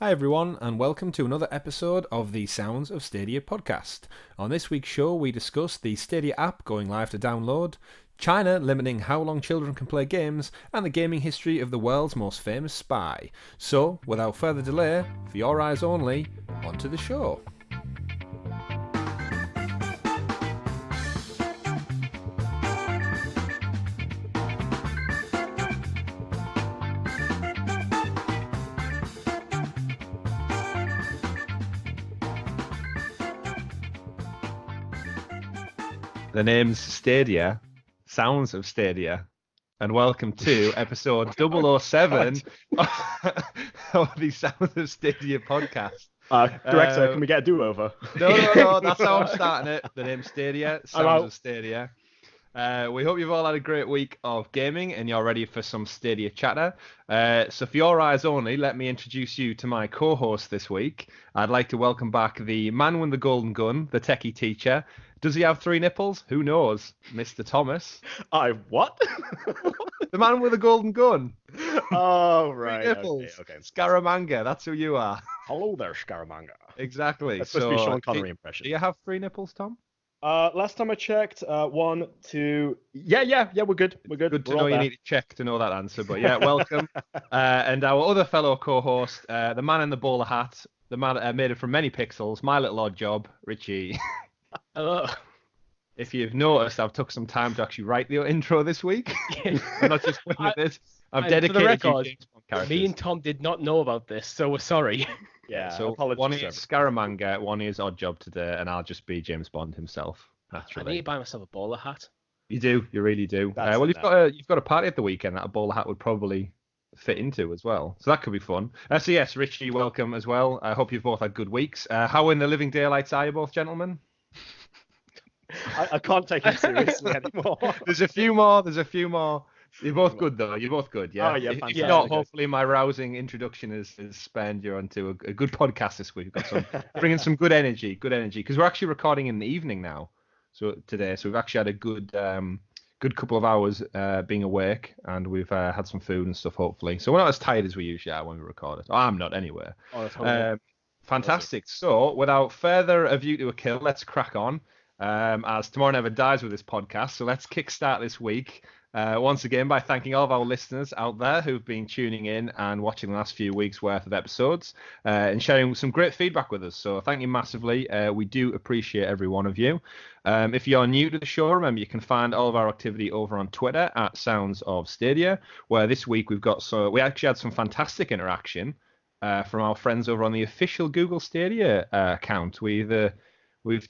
Hi everyone, and welcome to another episode of the Sounds of Stadia podcast. On this week's show, we discuss the Stadia app going live to download, China limiting how long children can play games, and the gaming history of the world's most famous spy. So, without further delay, for your eyes only, onto the show. The name's Stadia, Sounds of Stadia, and welcome to episode 007 of the Sounds of Stadia podcast. Director, can we get a do-over? No, that's how I'm starting it. The name's Stadia, Sounds of Stadia. We hope you've all had a great week of gaming and you're ready for some Stadia chatter. So for your eyes only, let me introduce you to my co-host this week. I'd like to welcome back the man with the golden gun, the techie teacher. Does he have 3 nipples? Who knows? Mr. Thomas. What? The man with the golden gun. Oh, right. 3 nipples. Okay. Scaramanga, that's who you are. Hello there, Scaramanga. Exactly. That's supposed to be Sean Connery impression. Do you have 3 nipples, Tom? Last time I checked, 1, 2... Yeah, we're good. We're good. Good to know you need to check to know that answer, but yeah, welcome. And our other fellow co-host, the man in the bowler hat, the man made it from many pixels, my little odd job, Richie. Hello. If you've noticed, I've took some time to actually write the intro this week. I'm not just winging it this. I've dedicated for the record, James Bond characters. Me and Tom did not know about this, so we're sorry. Yeah, so one is Scaramanga, one is Oddjob today, and I'll just be James Bond himself. Naturally. I need to buy myself a bowler hat. You do, you really do. Well, you've got a party at the weekend that a bowler hat would probably fit into as well, so that could be fun. So yes, Richie, welcome as well. I hope you've both had good weeks. How in the living daylights are you both, gentlemen? I can't take it seriously anymore. There's a few more. You're both good though. You're both good, yeah. Oh yeah, if not, hopefully my rousing introduction has spanned you onto a good podcast this week. We've got bringing some good energy, because we're actually recording in the evening now. So we've actually had a good couple of hours being awake, and we've had some food and stuff. Hopefully, so we're not as tired as we usually are when we record it. I'm not anyway. Fantastic. So without further ado to a kill, let's crack on. As tomorrow never dies with this podcast, so let's kickstart this week once again by thanking all of our listeners out there who've been tuning in and watching the last few weeks worth of episodes and sharing some great feedback with us. So thank you massively. We do appreciate every one of you. If you're new to the show, remember you can find all of our activity over on Twitter at Sounds of Stadia, where this week we actually had some fantastic interaction from our friends over on the official Google Stadia account. We've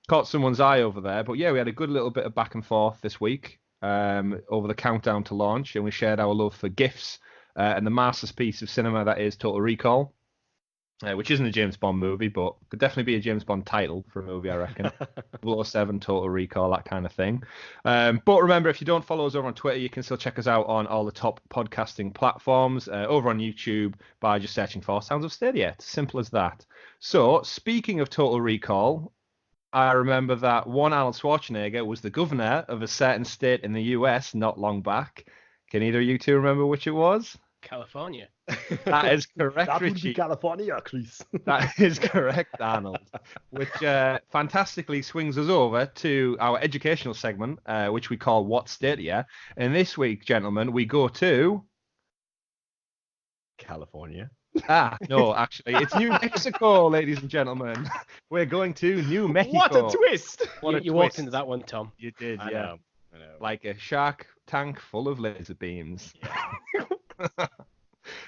caught someone's eye over there, but yeah, we had a good little bit of back and forth this week over the countdown to launch, and we shared our love for GIFs and the masterpiece of cinema that is Total Recall, which isn't a James Bond movie, but could definitely be a James Bond title for a movie, I reckon. 007, Total Recall, that kind of thing. But remember, if you don't follow us over on Twitter, you can still check us out on all the top podcasting platforms, over on YouTube by just searching for Sounds of Stadia. It's simple as that. So, speaking of Total Recall, I remember that one Arnold Schwarzenegger was the governor of a certain state in the US not long back. Can either of you two remember which it was? California. That is correct, That would Richie. be California, Chris. That is correct, Arnold. Which fantastically swings us over to our educational segment, which we call What's Stadia. And this week, gentlemen, we go to... California. No, actually, it's New Mexico, ladies and gentlemen. We're going to New Mexico. What a twist! You walked into that one, Tom. You did, I yeah. know. Like a shark tank full of laser beams. Yeah.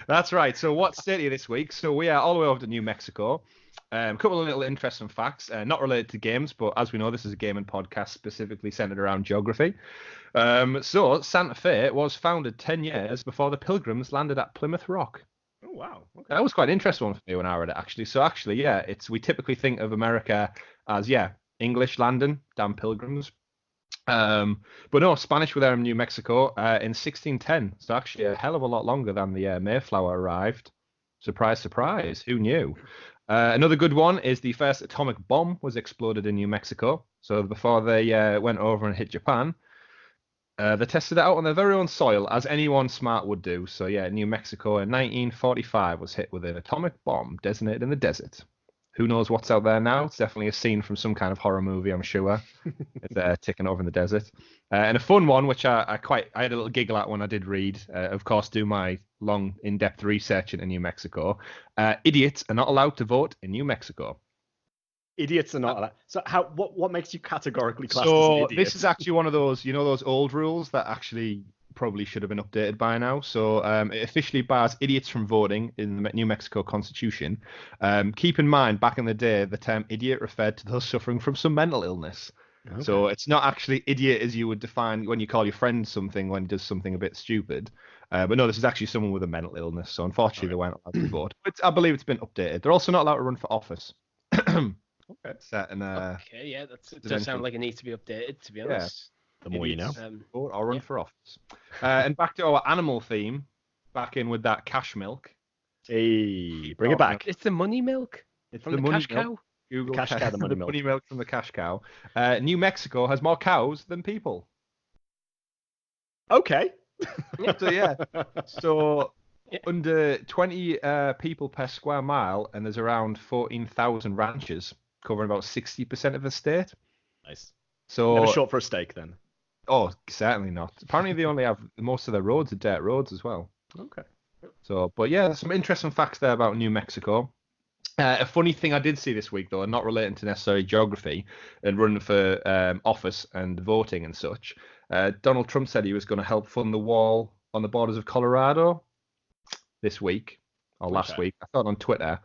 That's right. So what's Stadia this week? So we are all the way over to New Mexico. A couple of little interesting facts, not related to games, but as we know, this is a gaming podcast specifically centered around geography. So Santa Fe was founded 10 years before the Pilgrims landed at Plymouth Rock. Oh, wow. Okay. That was quite an interesting one for me when I read it, actually. So actually, yeah, we typically think of America as, English landing, damn Pilgrims. But no, Spanish were there in New Mexico in 1610. So actually a hell of a lot longer than the Mayflower arrived. Surprise, surprise. Who knew? Another good one is the first atomic bomb was exploded in New Mexico. So before they went over and hit Japan, They tested it out on their very own soil, as anyone smart would do. So yeah, New Mexico in 1945 was hit with an atomic bomb designated in the desert. Who knows what's out there now? It's definitely a scene from some kind of horror movie, I'm sure. It's ticking over in the desert. And a fun one, which I had a little giggle at when I did read, of course, do my long, in-depth research into New Mexico. Idiots are not allowed to vote in New Mexico. Idiots are not allowed. So what makes you categorically classed as So an idiot? this is actually one of those, those old rules that actually probably should have been updated by now. So it officially bars idiots from voting in the New Mexico Constitution. Keep in mind, back in the day, the term idiot referred to those suffering from some mental illness. Okay. So it's not actually idiot as you would define when you call your friend something when he does something a bit stupid. But no, this is actually someone with a mental illness. So unfortunately, they weren't allowed to vote. But I believe it's been updated. They're also not allowed to run for office. Okay. Okay, yeah, it does sound like it needs to be updated, to be honest. The more you know. Vote or run for office. And back to our animal theme, back in with that cash milk. Hey, bring it back. It's the money milk from the cash cow. Google cash cow, the money milk. Money milk from the cash cow. New Mexico has more cows than people. Okay. So yeah. So under 20 people per square mile, and there's around 14,000 ranches covering about 60% of the state. Nice. So never short for a steak then. Oh, certainly not. Apparently they only have most of their roads are dirt roads as well. Okay. So, but yeah, there's some interesting facts there about New Mexico. A funny thing I did see this week, though, and not relating to necessarily geography and running for office and voting and such, Donald Trump said he was going to help fund the wall on the borders of Colorado this week or last week. I thought on Twitter.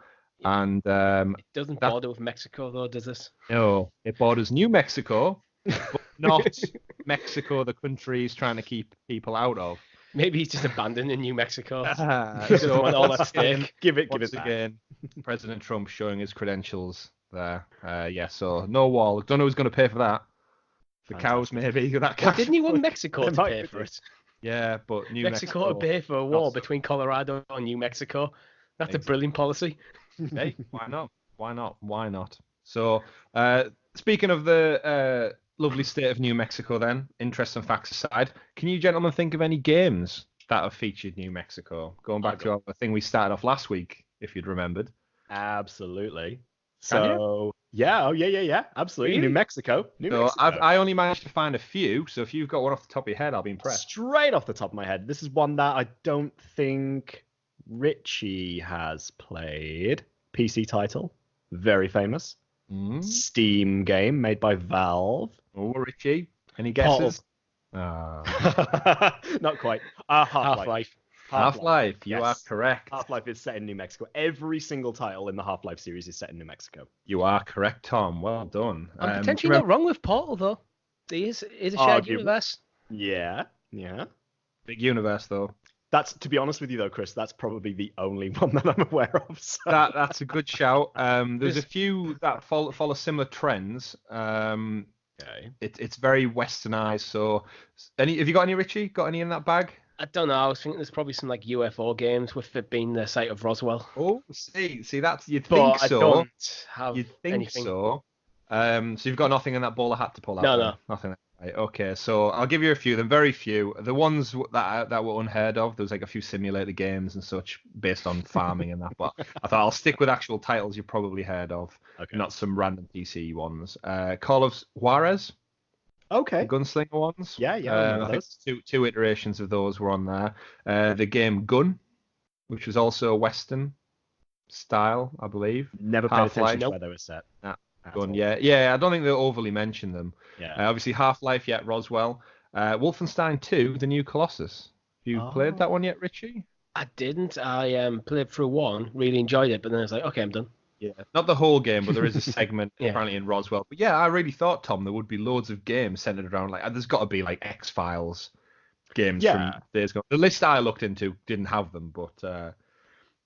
And it doesn't border with Mexico, though, does it? No, it borders New Mexico, but not Mexico, the country he's trying to keep people out of. Maybe he's just abandoning New Mexico. So all that steak. Give it Once back. Again, President Trump showing his credentials there. So no wall. Don't know who's going to pay for that. The cows, maybe. That cash. Didn't he want Mexico to pay for it? Yeah, but New Mexico to pay for a wall between Colorado and New Mexico. That's a brilliant policy. Hey, why not? Why not? So, speaking of the lovely state of New Mexico, then, interesting facts aside, can you gentlemen think of any games that have featured New Mexico? Going back to the thing we started off last week, if you'd remembered. Absolutely. So, yeah, absolutely. Really? New Mexico. I only managed to find a few, so if you've got one off the top of your head, I'll be impressed. Straight off the top of my head, this is one that I don't think Richie has played. PC title, very famous. Steam game made by Valve. Oh, Richie, any guesses? Not quite. Half-Life. Half-Life, you are correct. Half-Life is set in New Mexico. Every single title in the Half-Life series is set in New Mexico. You are correct, Tom. Well done. I'm potentially not wrong with Portal, though. It is a shared universe. Yeah. Big universe, though. That's, to be honest with you, though, Chris, that's probably the only one that I'm aware of. So. That's a good shout. There's a few that follow similar trends. Okay. It's very westernized. So, have you got any, Richie? Got any in that bag? I don't know. I was thinking there's probably some like UFO games with it being the site of Roswell. Oh, see, that's you'd think so. I don't have you'd think anything. so. So you've got nothing in that bowler hat to pull out. No. Nothing. Right, okay, so I'll give you a few. Then very few. The ones that were unheard of. There was like a few simulator games and such based on farming and that. But I thought I'll stick with actual titles you probably heard of, not some random PC ones. Call of Juarez. Okay. The gunslinger ones. Yeah. I think two iterations of those were on there. The game Gun, which was also a Western style, I believe. Never paid attention to where they were set. Gun, yeah. I don't think they overly mention them. Yeah. Obviously, Half-Life, Roswell. Wolfenstein 2, The New Colossus. Have you played that one yet, Richie? I didn't. I played through one, really enjoyed it, but then I was like, okay, I'm done. Yeah, not the whole game, but there is a segment apparently in Roswell. But yeah, I really thought, Tom, there would be loads of games centered around there's got to be like X-Files games from days ago. The list I looked into didn't have them, but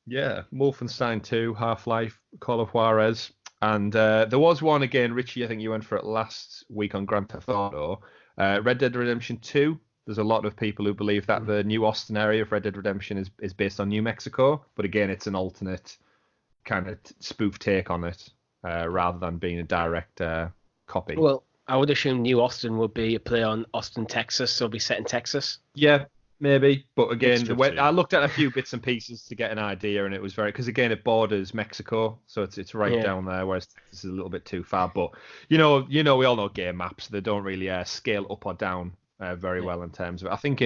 Wolfenstein 2, Half-Life, Call of Juarez. And there was one again, Richie, I think you went for it last week on Grand Theft Auto. Red Dead Redemption 2. There's a lot of people who believe that the New Austin area of Red Dead Redemption is based on New Mexico. But again, it's an alternate kind of spoof take on it rather than being a direct copy. Well, I would assume New Austin would be a play on Austin, Texas, so it'll be set in Texas. Yeah, maybe. But again, Mixture of two. I looked at a few bits and pieces to get an idea, and it was because again, it borders Mexico, so it's right down there, whereas Texas is a little bit too far. But we all know game maps; they don't really scale up or down very well in terms of. I think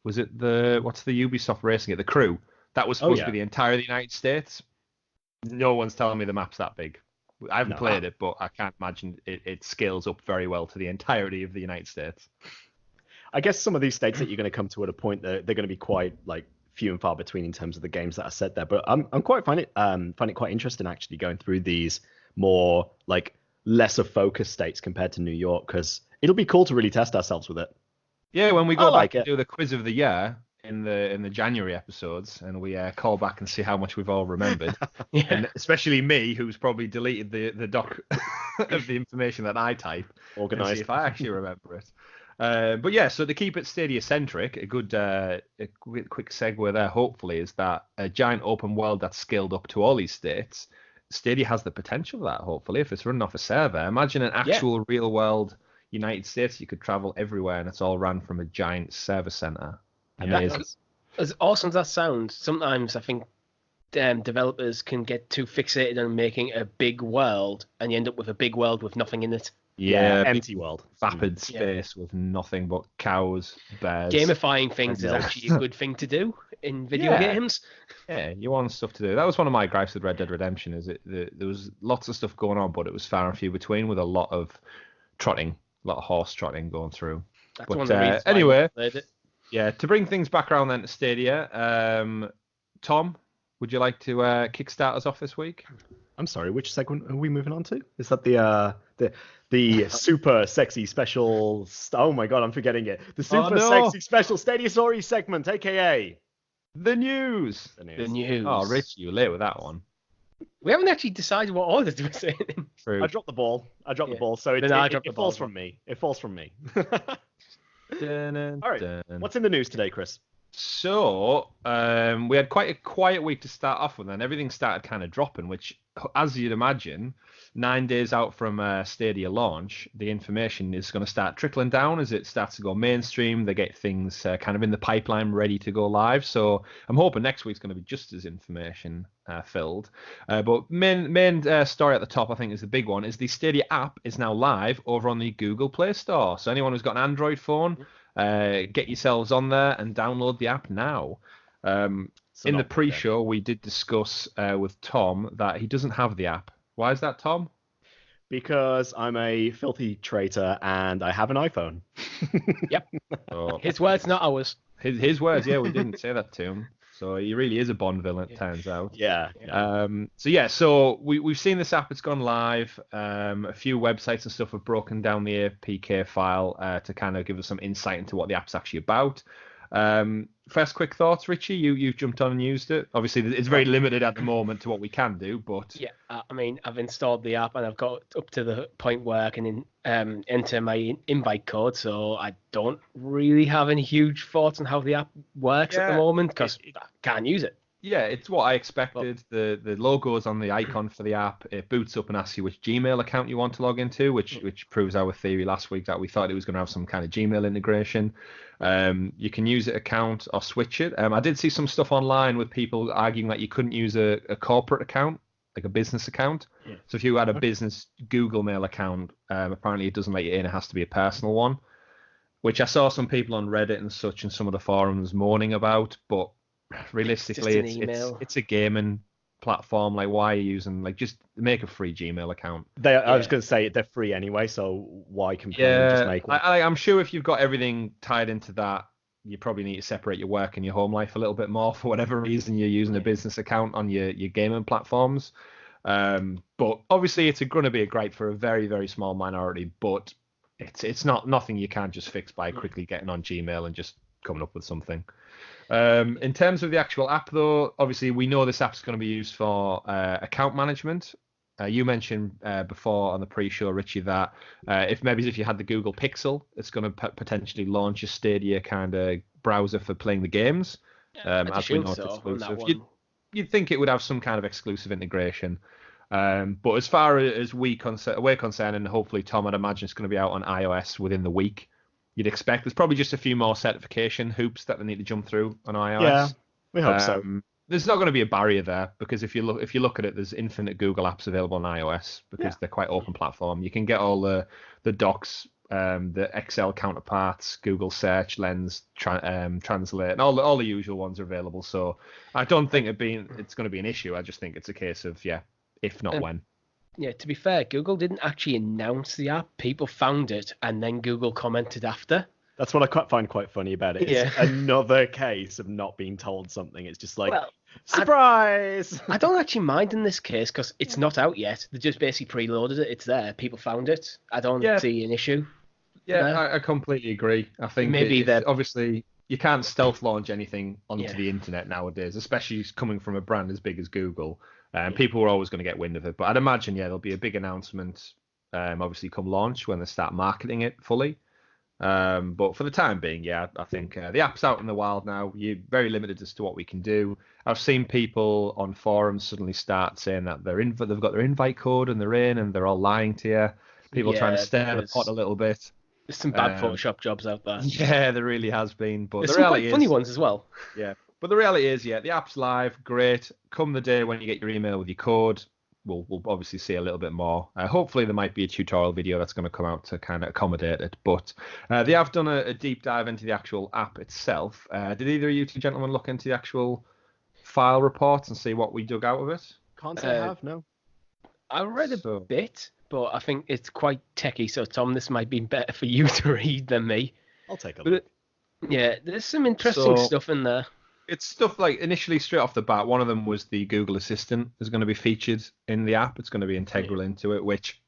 what's the Ubisoft racing it? The Crew that was supposed to be the entire of the United States. No one's telling me the map's that big. I haven't played it, but I can't imagine it scales up very well to the entirety of the United States. I guess some of these states that you're going to come to at a point that they're going to be quite like few and far between in terms of the games that are set there. But I'm quite find it quite interesting actually going through these more like lesser focused states compared to New York, because it'll be cool to really test ourselves with it. Yeah, when we go back and do the quiz of the year in the January episodes, and we call back and see how much we've all remembered, and especially me, who's probably deleted the doc of the information that I type, organized, see if I actually remember it. But yeah, so to keep it Stadia centric, a good quick segue there hopefully is that a giant open world that's scaled up to all these states. Stadia has the potential for that, hopefully, if it's running off a server. Imagine an actual real world United States, you could travel everywhere and it's all run from a giant server center. Amazing. As awesome as that sounds, sometimes I think developers can get too fixated on making a big world, and you end up with a big world with nothing in it. Yeah, empty world. Vapid space with nothing but cows, bears. Gamifying things is actually a good thing to do in video games. Yeah, you want stuff to do. That was one of my gripes with Red Dead Redemption, is there was lots of stuff going on, but it was far and few between, with a lot of trotting, a lot of horse trotting going through. That's but one of the reasons anyway, I played it. Yeah, to bring things back around then to Stadia, Tom, would you like to kickstart us off this week? I'm sorry, which segment are we moving on to? Is that the super sexy special? Oh my god, I'm forgetting it. The super sexy special Stadia Story segment, aka the news. The news. Oh, Rich, you were late with that one. We haven't actually decided what order to say it in. True. I dropped the ball. The ball, so it falls from me. It falls from me. All right. What's in the news today, Chris? So, we had quite a quiet week to start off with, and everything started kind of dropping, which, as you'd imagine, 9 days out from Stadia launch, the information is going to start trickling down as it starts to go mainstream. They get things kind of in the pipeline ready to go live. So I'm hoping next week's going to be just as information filled. But main story at the top, I think, is the big one, is the Stadia app is now live over on the Google Play Store. So anyone who's got an Android phone, get yourselves on there and download the app now. In the pre-show, we did discuss with Tom that he doesn't have the app. Why is that, Tom? Because I'm a filthy traitor and I have an iPhone. Yep. So, his words, not ours. His words, yeah, we didn't say that to him. So he really is a Bond villain, it turns out. Yeah. So we've seen this app. It's gone live. A few websites and stuff have broken down the APK file to kind of give us some insight into what the app's actually about. First quick thoughts, Richie. You've jumped on and used it. Obviously, it's very limited at the moment to what we can do, but yeah, I mean, I've installed the app and I've got up to the point where I can enter my invite code. So I don't really have any huge thoughts on how the app works at the moment because I can't use it. Yeah, it's what I expected. The logo is on the icon for the app. It boots up and asks you which Gmail account you want to log into, which proves our theory last week that we thought it was going to have some kind of Gmail integration. You can use an account or switch it. I did see some stuff online with people arguing that you couldn't use a corporate account, like a business account. Yeah. So if you had a business Google Mail account, apparently it doesn't let you in. It has to be a personal one, which I saw some people on Reddit and such and some of the forums moaning about, but realistically, it's a gaming platform. Like, why are you using, like, just make a free Gmail account? I was going to say they're free anyway, so why just make one? I'm sure if you've got everything tied into that, you probably need to separate your work and your home life a little bit more for whatever reason you're using a business account on your gaming platforms. But obviously, it's going to be a great for a very, very small minority, but it's nothing you can't just fix by quickly getting on Gmail and just coming up with something. In terms of the actual app, though, obviously we know this app's going to be used for account management. You mentioned before on the pre-show, Richie, that if you had the Google Pixel, it's going to potentially launch a Stadia kind of browser for playing the games. As we know, it's exclusive. You'd think it would have some kind of exclusive integration. But as far as we're concerned, and hopefully Tom, I'd imagine it's going to be out on iOS within the week. You'd expect there's probably just a few more certification hoops that they need to jump through on iOS. Yeah, we hope so. There's not going to be a barrier there because if you look at it, there's infinite Google apps available on iOS because they're quite open platform. You can get all the docs, the Excel counterparts, Google Search, Lens, Translate, and all the usual ones are available. So I don't think it's going to be an issue. I just think it's a case of if not when. Yeah, to be fair, Google didn't actually announce the app. People found it, and then Google commented after. That's what I find quite funny about it. It's another case of not being told something. It's just like, surprise! I don't actually mind in this case because it's not out yet. They just basically preloaded it. It's there. People found it. I don't see an issue. Yeah, I completely agree. I think maybe that obviously you can't stealth launch anything onto the internet nowadays, especially coming from a brand as big as Google. People are always going to get wind of it. But I'd imagine, there'll be a big announcement, obviously come launch when they start marketing it fully. But for the time being, I think the app's out in the wild now. You're very limited as to what we can do. I've seen people on forums suddenly start saying that they've got their invite code and they're in and they're all lying to you. People trying to stir the pot a little bit. There's some bad Photoshop jobs out there. Yeah, there really has been. But there's the reality some quite funny ones as well. Yeah, but the reality is, the app's live, great. Come the day when you get your email with your code, we'll obviously see a little bit more. Hopefully there might be a tutorial video that's going to come out to kind of accommodate it. But they have done a deep dive into the actual app itself. Did either of you two gentlemen look into the actual file reports and see what we dug out of it? Can't say I have, no. I read a bit, but I think it's quite techie. So Tom, this might be better for you to read than me. I'll take a look. There's some interesting stuff in there. It's stuff like initially straight off the bat, one of them was the Google Assistant is going to be featured in the app. It's going to be integral into it, which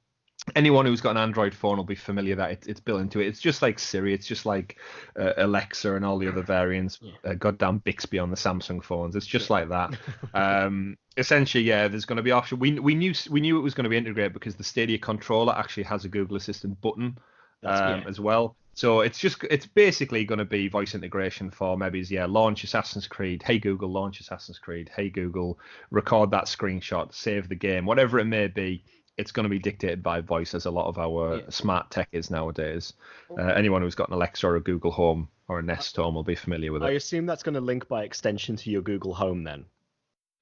anyone who's got an Android phone will be familiar that it's built into it. It's just like Siri. It's just like Alexa and all the other variants. Goddamn Bixby on the Samsung phones. It's just like that. Essentially, there's going to be option. We knew it was going to be integrated because the Stadia controller actually has a Google Assistant button as well. So it's basically going to be voice integration for maybe launch Assassin's Creed. Hey Google, launch Assassin's Creed. Hey Google, record that screenshot, save the game, whatever it may be. It's going to be dictated by voice, as a lot of our smart tech is nowadays. Anyone who's got an Alexa or a Google Home or a Nest Home will be familiar with it. I assume that's going to link by extension to your Google Home then.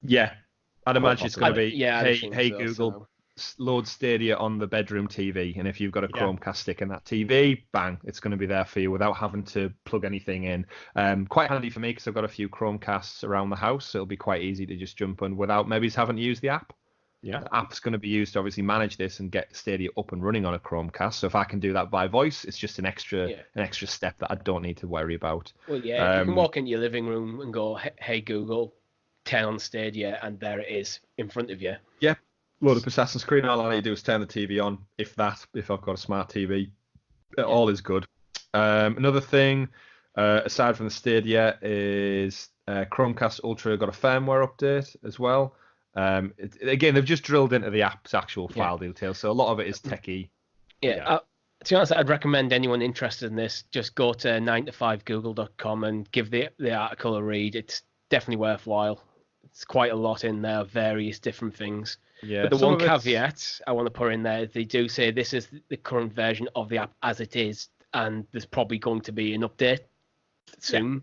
Yeah, I'd imagine it's going to be hey so, Google. Load Stadia on the bedroom TV, and if you've got a Chromecast stick in that TV, bang, it's going to be there for you without having to plug anything in. Quite handy for me because I've got a few Chromecasts around the house, so it'll be quite easy to just jump in without maybe having to use the app. The app's going to be used to obviously manage this and get Stadia up and running on a Chromecast. So if I can do that by voice, it's just an extra step that I don't need to worry about. Well, you can walk into your living room and go, "Hey Google, turn on Stadia," and there it is in front of you. Yeah. Load up Assassin's Creed, all I need to do is turn the TV on, if I've got a smart TV. All is good. Another thing, aside from the Stadia, is Chromecast Ultra got a firmware update as well. Again, they've just drilled into the app's actual file details, so a lot of it is techie. To be honest, I'd recommend anyone interested in this, just go to 9to5google.com and give the article a read. It's definitely worthwhile. It's quite a lot in there, various different things. Yeah, but the one caveat I want to put in there is they do say this is the current version of the app as it is, and there's probably going to be an update soon.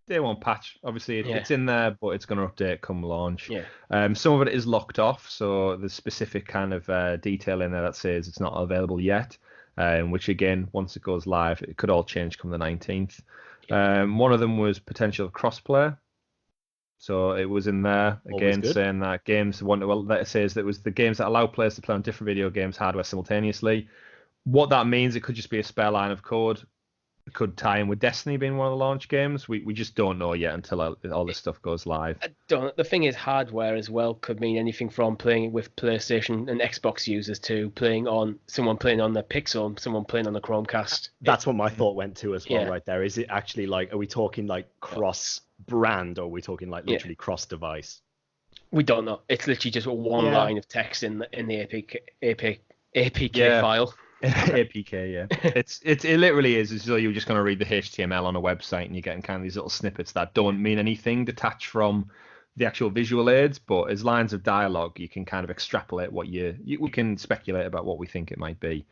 They won't patch. Obviously, it's in there, but it's going to update come launch. Some of it is locked off, so there's specific kind of detail in there that says it's not available yet, which again, once it goes live, it could all change come the 19th. One of them was potential crossplay. So it was in there again saying that that it says that it was the games that allow players to play on different video games hardware simultaneously. What that means, it could just be a spare line of code. It could tie in with Destiny being one of the launch games. We just don't know yet until all this stuff goes live. The thing is, hardware as well could mean anything from playing with PlayStation and Xbox users to someone playing on the Pixel, someone playing on the Chromecast. That's what my thought went to as well, right there. Is it actually are we talking cross brand, or are we talking literally cross device? We don't know. It's literally just one line of text in the APK file. APK, it literally is as though you're just going to read the HTML on a website and you're getting kind of these little snippets that don't mean anything detached from the actual visual aids, but as lines of dialogue, you can kind of extrapolate what we can speculate about what we think it might be.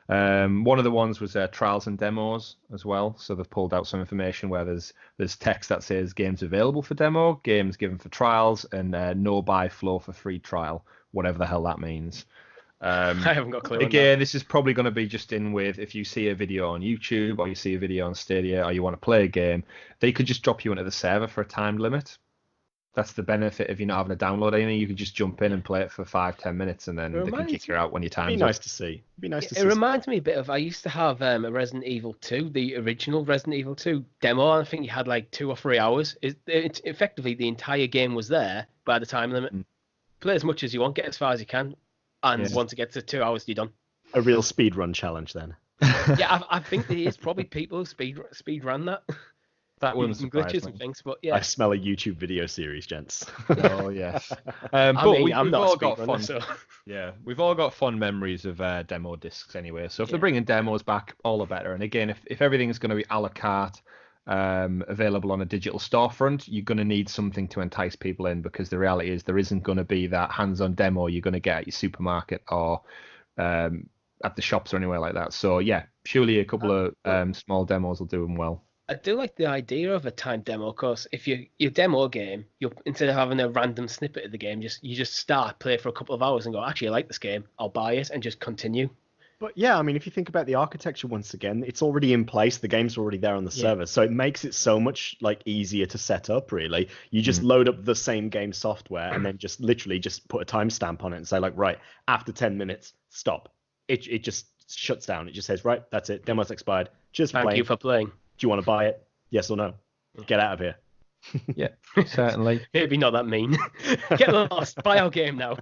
One of the ones was trials and demos as well. So they've pulled out some information where there's text that says games available for demo, games given for trials, and no buy flow for free trial, whatever the hell that means. I haven't got a clue. Again, this is probably going to be just in with if you see a video on YouTube or you see a video on Stadia or you want to play a game, they could just drop you into the server for a time limit. That's the benefit of you not having to download anything. You could just jump in and play it for 5-10 minutes, and then they can kick you out when your time's up. It'd be nice to see. It'd be nice to see. It reminds me a bit of, I used to have a Resident Evil 2, the original Resident Evil 2 demo. I think you had like 2 or 3 hours. It's effectively the entire game was there by the time limit. Play as much as you want, get as far as you can, and once it gets to 2 hours, you're done. A real speedrun challenge then. Yeah, I think there is probably people who speed run that. That wouldn't some surprise glitches me. and things, but yeah. I smell a YouTube video series, gents. Oh yes. I'm we've not all a got speedrunner, fun. so. Yeah, we've all got fond memories of demo discs anyway. So if they're bringing demos back, all the better. And again, if everything is going to be a la carte, available on a digital storefront, you're going to need something to entice people in, because the reality is there isn't going to be that hands-on demo you're going to get at your supermarket or at the shops or anywhere like that. So yeah, surely a couple of small demos will do them well. I do like the idea of a timed demo, because if you demo a game, instead of having a random snippet of the game, you just start, play for a couple of hours and go, actually, I like this game, I'll buy it, and just continue. But yeah, I mean, if you think about the architecture once again, it's already in place. The game's already there on the server, so it makes it so much like easier to set up. Really, you just load up the same game software and then just literally just put a timestamp on it and say like, right, after 10 minutes, stop. It just shuts down. It just says, right, that's it. Demo's expired. Cheers for playing. Thank you for playing. Do you want to buy it? Yes or no? Get out of here. Yeah, certainly. Maybe not that mean. Get lost. Buy our game now.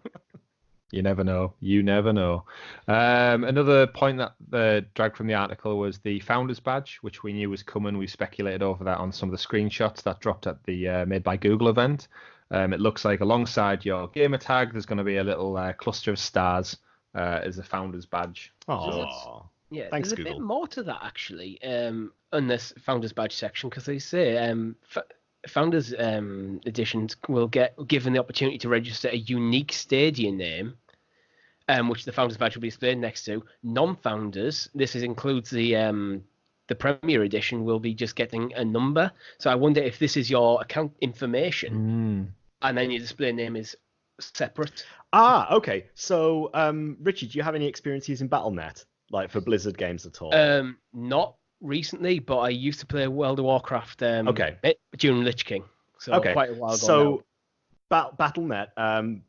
You never know. You never know. Another point that dragged from the article was the Founders Badge, which we knew was coming. We speculated over that on some of the screenshots that dropped at the Made by Google event. It looks like alongside your gamer tag, there's going to be a little cluster of stars as a Founders Badge. Oh, yeah, thanks, there's a Google. bit more to that actually, on this Founders Badge section, because they say Founders editions will get given the opportunity to register a unique Stadia name, which the Founders Badge will be displayed next to. Non-founders, includes the Premier Edition, will be just getting a number. So I wonder if this is your account information, and then your display name is separate. Okay. So, Richie, do you have any experience using Battle.net, like for Blizzard games at all? Not recently, but I used to play World of Warcraft during Lich King, so quite a while ago now. Battle.net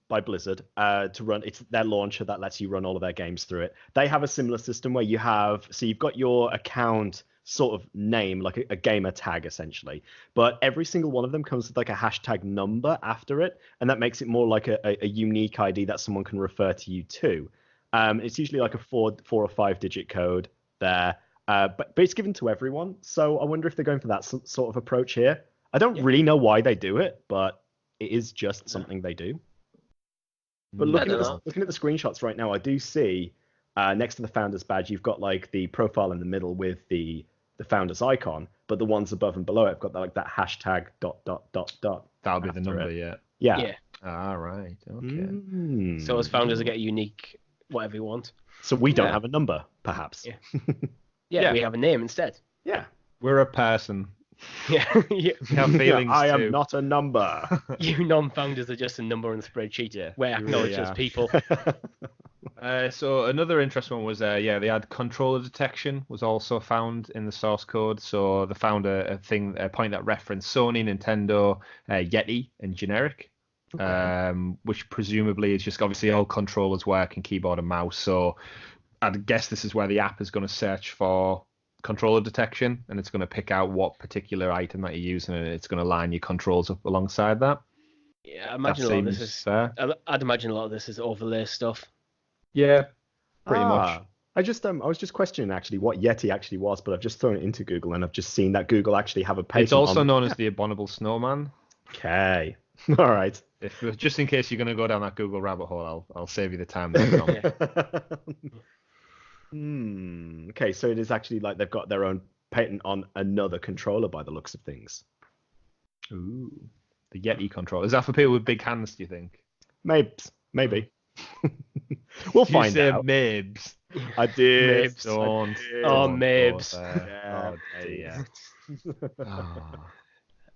by Blizzard, to run, it's their launcher that lets you run all of their games through it. They have a similar system where you've got your account sort of name, like a gamer tag essentially, but every single one of them comes with like a hashtag number after it, and that makes it more like a unique ID that someone can refer to you to. It's usually like a 4 or 5 digit code there, but it's given to everyone. So I wonder if they're going for that sort of approach here. I don't really know why they do it, but it is just something they do. But looking at the screenshots right now, I do see next to the Founders Badge, you've got like the profile in the middle with the Founders icon, but the ones above and below it have got that hashtag ... That'll be the number, yeah. Yeah. All right. Okay. So as Founders, I get a unique whatever you want. So we don't have a number, perhaps. Yeah, we have a name instead. Yeah. We're a person. Yeah. We have feelings I too. am not a number. You non-founders are just a number on the spreadsheet. We're acknowledged as people. So another interesting one was, they had controller detection was also found in the source code. So they found a point that referenced Sony, Nintendo, Yeti, and generic, which presumably is just obviously all controllers work and keyboard and mouse. So I'd guess this is where the app is going to search for controller detection, and it's going to pick out what particular item that you're using, and it's going to line your controls up alongside that. Yeah, I imagine a lot of this is fair. I'd imagine a lot of this is overlay stuff. Yeah, pretty much. I was just questioning actually what Yeti actually was, but I've just thrown it into Google and I've just seen that Google actually have a page. It's also known as the abominable snowman. Okay. All right. Just in case you're going to go down that Google rabbit hole, I'll save you the time. Okay, so it is actually like they've got their own patent on another controller by the looks of things. Ooh. The Yeti controller. Is that for people with big hands, do you think? Maybe. We'll find out. Mabes. I did. Mabes. Don't. Oh, Don't Mabes. go there. Yeah,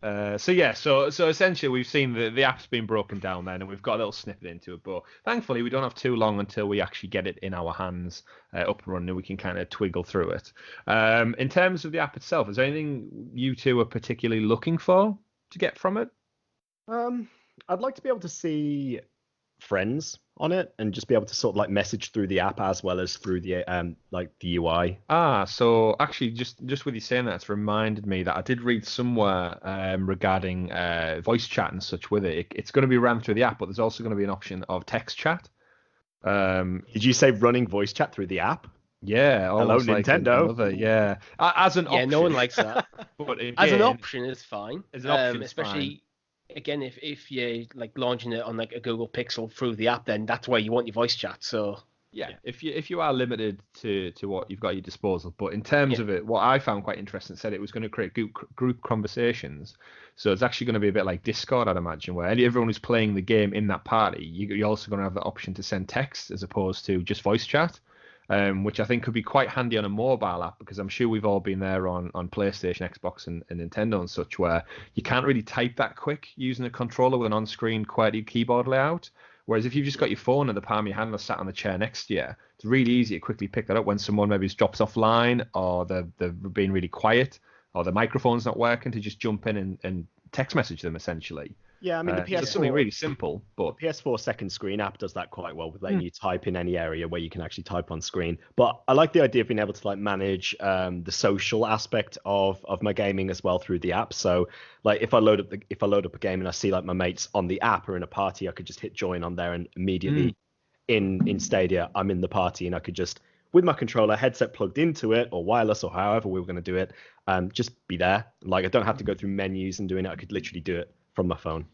Oh dear. So essentially we've seen the app's been broken down then, and we've got a little snippet into it, but thankfully we don't have too long until we actually get it in our hands, up and running, and we can kind of twiggle through it. In terms of the app itself, is there anything you two are particularly looking for to get from it? I'd like to be able to see friends on it and just be able to sort of like message through the app as well as through the the UI. So actually, just with you saying that, it's reminded me that I did read somewhere regarding voice chat and such with it. It's going to be ran through the app, but there's also going to be an option of text chat. Did you say running voice chat through the app? Yeah, hello like Nintendo. As an option. Yeah, no one likes that. But again, as an option, it's fine. As an option, especially. Fine. Again, if you're like launching it on like a Google Pixel through the app, then that's where you want your voice chat. So yeah, if you are limited to what you've got at your disposal, but in terms of it, what I found quite interesting, said it was going to create group conversations. So it's actually going to be a bit like Discord, I'd imagine, where everyone who's playing the game in that party, you're also going to have the option to send text as opposed to just voice chat. Which I think could be quite handy on a mobile app, because I'm sure we've all been there on PlayStation, Xbox, and Nintendo and such, where you can't really type that quick using a controller with an on-screen QWERTY keyboard layout. Whereas if you've just got your phone in the palm of your hand or sat on the chair next to you, it's really easy to quickly pick that up when someone maybe drops offline, or they're being really quiet, or the microphone's not working, to just jump in and text message them, essentially. Yeah, I mean, the PS4... It's something really simple, but... The PS4 second screen app does that quite well with letting you type in any area where you can actually type on screen. But I like the idea of being able to like manage the social aspect of my gaming as well through the app. So like if I load up a game and I see like my mates on the app or in a party, I could just hit join on there, and immediately in Stadia, I'm in the party, and I could just, with my controller, headset plugged into it, or wireless, or however we were going to do it, just be there. Like I don't have to go through menus and doing it. I could literally do it from my phone.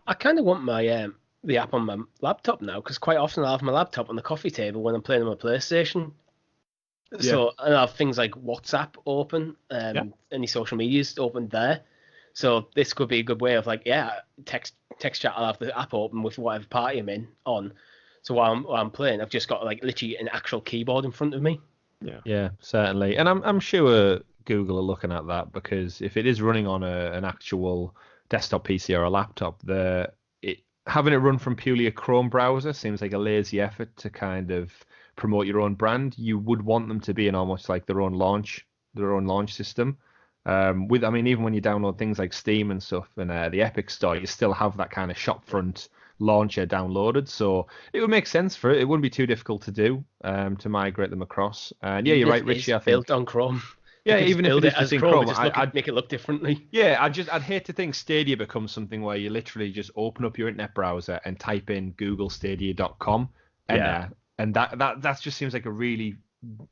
I kind of want my the app on my laptop now, because quite often I'll have my laptop on the coffee table when I'm playing on my PlayStation. Yeah. So I have things like WhatsApp open, any social medias open there. So this could be a good way of like, text chat. I'll have the app open with whatever party I'm in on. So while I'm playing, I've just got like literally an actual keyboard in front of me. Yeah, certainly. And I'm sure Google are looking at that, because if it is running on an actual desktop PC or a laptop, having it run from purely a Chrome browser seems like a lazy effort to kind of promote your own brand. You would want them to be in almost like their own launch system. Even when you download things like Steam and stuff and the Epic Store, you still have that kind of shopfront launcher downloaded. So it would make sense for it. It wouldn't be too difficult to do, to migrate them across. And you're right, Richie. I think built on Chrome. Yeah, even if it is just in Chrome, I'd make it look differently. Yeah, I'd hate to think Stadia becomes something where you literally just open up your internet browser and type in googleStadia.com, and that just seems like a really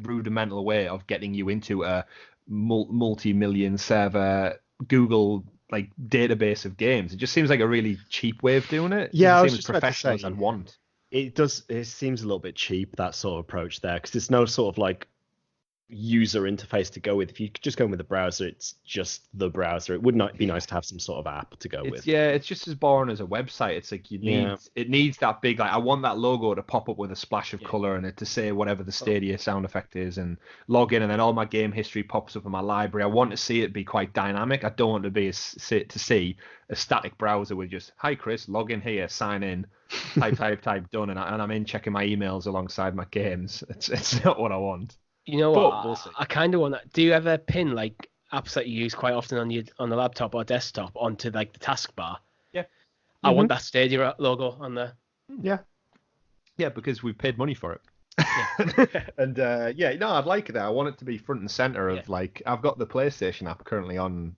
rudimental way of getting you into a multi-million server Google like database of games. It just seems like a really cheap way of doing it. Yeah, it seems as professional as I'd want. It does. It seems a little bit cheap, that sort of approach there, because there's no sort of like user interface to go with. If you just go with the browser, it's just the browser. It would not be nice to have some sort of app to go with. Yeah, it's just as boring as a website. It's like it needs that big, like I want that logo to pop up with a splash of color and it to say whatever the Stadia sound effect is, and log in, and then all my game history pops up in my library. I want to see it be quite dynamic. I don't want to be to see a static browser with just, hi Chris, log in here, sign in, type done, and I'm in checking my emails alongside my games. It's not what I want. You know what? I kind of want that. Do you ever pin like apps that you use quite often on the laptop or desktop onto like the taskbar? Yeah. I want that Stadia logo on there. Yeah. Yeah, because we've paid money for it. Yeah. And I'd like that. I want it to be front and center of like, I've got the PlayStation app currently on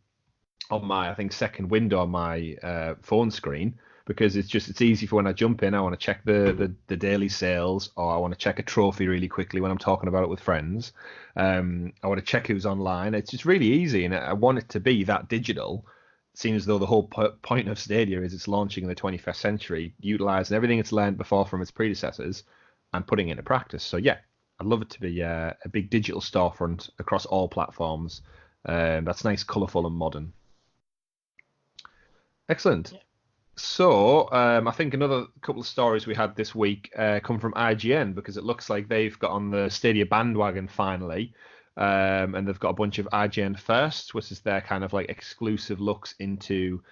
my, I think, second window on my phone screen, because it's easy for when I jump in, I want to check the daily sales, or I want to check a trophy really quickly when I'm talking about it with friends. I want to check who's online. It's just really easy, and I want it to be that digital. It seems as though the whole point of Stadia is it's launching in the 21st century, utilizing everything it's learned before from its predecessors and putting it into practice. So yeah, I'd love it to be a big digital storefront across all platforms. That's nice, colourful and modern. Excellent. Yeah. So, I think another couple of stories we had this week come from IGN because it looks like they've got on the Stadia bandwagon finally, and they've got a bunch of IGN Firsts, which is their kind of like exclusive looks into.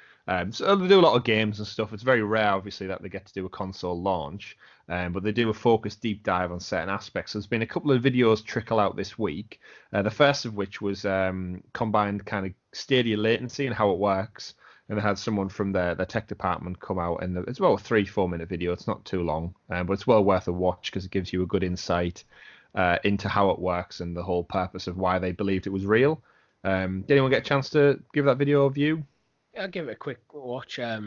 So they do a lot of games and stuff. It's very rare, obviously, that they get to do a console launch, but they do a focused deep dive on certain aspects. So there's been a couple of videos trickle out this week. The first of which was combined kind of Stadia latency and how it works. And they had someone from their tech department come out, and it's about a 3-4 minute video. It's not too long, but it's well worth a watch because it gives you a good insight into how it works and the whole purpose of why they believed it was real. Did anyone get a chance to give that video a view? I'll give it a quick watch. Yeah,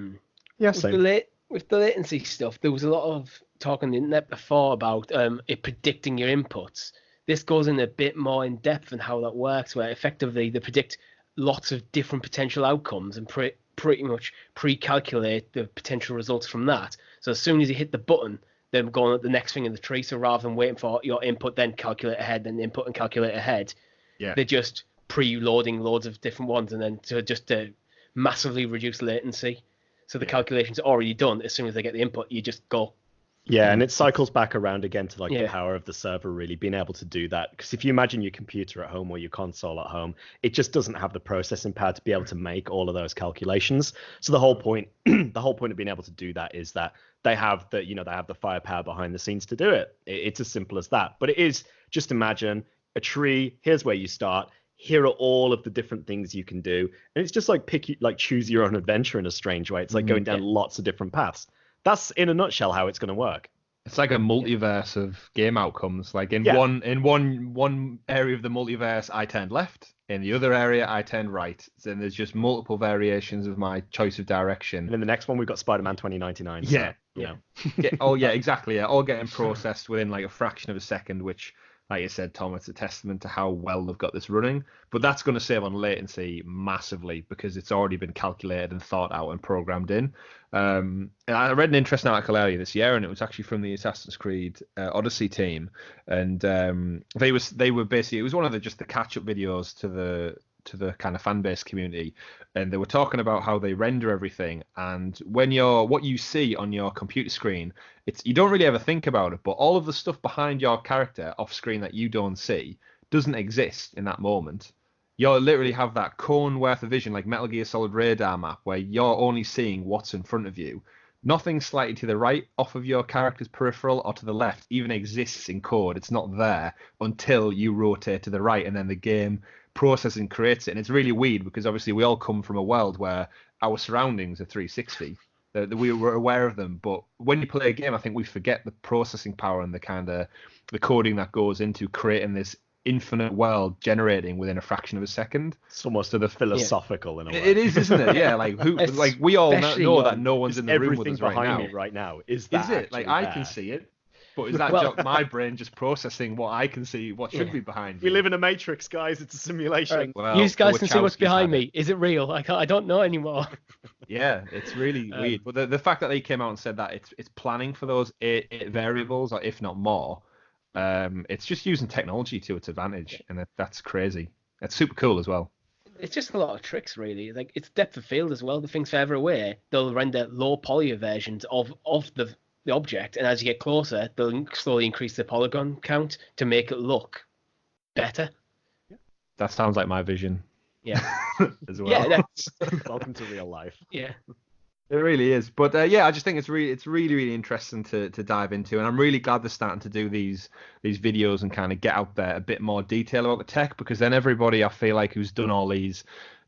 With same. with the latency stuff, there was a lot of talk on the internet before about it predicting your inputs. This goes in a bit more in depth on how that works, where effectively they predict lots of different potential outcomes and pretty much pre-calculate the potential results from that. So as soon as you hit the button, they're going at the next thing in the tree. So rather than waiting for your input, then calculate ahead, then input and calculate ahead, they're just preloading loads of different ones, and then to massively reduce latency. So the calculations are already done. As soon as they get the input, you just go. Yeah, and it cycles back around again to like the power of the server really being able to do that. Because if you imagine your computer at home or your console at home, it just doesn't have the processing power to be able to make all of those calculations. So the whole point, of being able to do that is that they have the firepower behind the scenes to do it. It's as simple as that. But it is just imagine a tree. Here's where you start. Here are all of the different things you can do, and it's just like choose your own adventure in a strange way. It's like going down lots of different paths. That's in a nutshell how it's going to work. It's like a multiverse of game outcomes. Like in one area of the multiverse, I turned left. In the other area, I turned right. Then there's just multiple variations of my choice of direction. And in the next one, we've got Spider-Man 2099. Yeah. So, Exactly. Yeah, all getting processed within like a fraction of a second, which, like you said, Tom, it's a testament to how well they've got this running. But that's going to save on latency massively because it's already been calculated and thought out and programmed in. And I read an interesting article earlier this year, and it was actually from the Assassin's Creed Odyssey team, and they were basically, it was one of the catch-up videos to the kind of fan base community, and they were talking about how they render everything, and when what you see on your computer screen, you don't really ever think about it, but all of the stuff behind your character off screen that you don't see doesn't exist in that moment. You'll literally have that cone worth of vision, like Metal Gear Solid radar map, where you're only seeing what's in front of you. Nothing slightly to the right off of your character's peripheral or to the left even exists in code. It's not there until you rotate to the right, and then the game processes and creates it. And it's really weird because obviously we all come from a world where our surroundings are 360. We were aware of them, but when you play a game, I think we forget the processing power and the kind of the coding that goes into creating this infinite world generating within a fraction of a second. It's almost to the philosophical in a way. It is, isn't it? Yeah, like we all know that no one's in the room with us right now. Everything behind me right now is that. Is it? Like I can see it, but is that my brain just processing what I can see, what should be behind me? We live in a matrix, guys. It's a simulation. Right. Well, you guys can see what's behind me. Is it real? I don't know anymore. Yeah, it's really weird. But the fact that they came out and said that it's planning for those eight variables, or if not more. It's just using technology to its advantage, and that's crazy. It's super cool as well. It's just a lot of tricks, really. Like it's depth of field as well. The thing's further away, they'll render low poly versions of the object, and as you get closer, they'll slowly increase the polygon count to make it look better. That sounds like my vision. Yeah. As well. Yeah. Welcome to real life. Yeah. It really is, but I just think it's really interesting to dive into, and I'm really glad they're starting to do these videos and kind of get out there a bit more detail about the tech, because then everybody, I feel like, who's done all these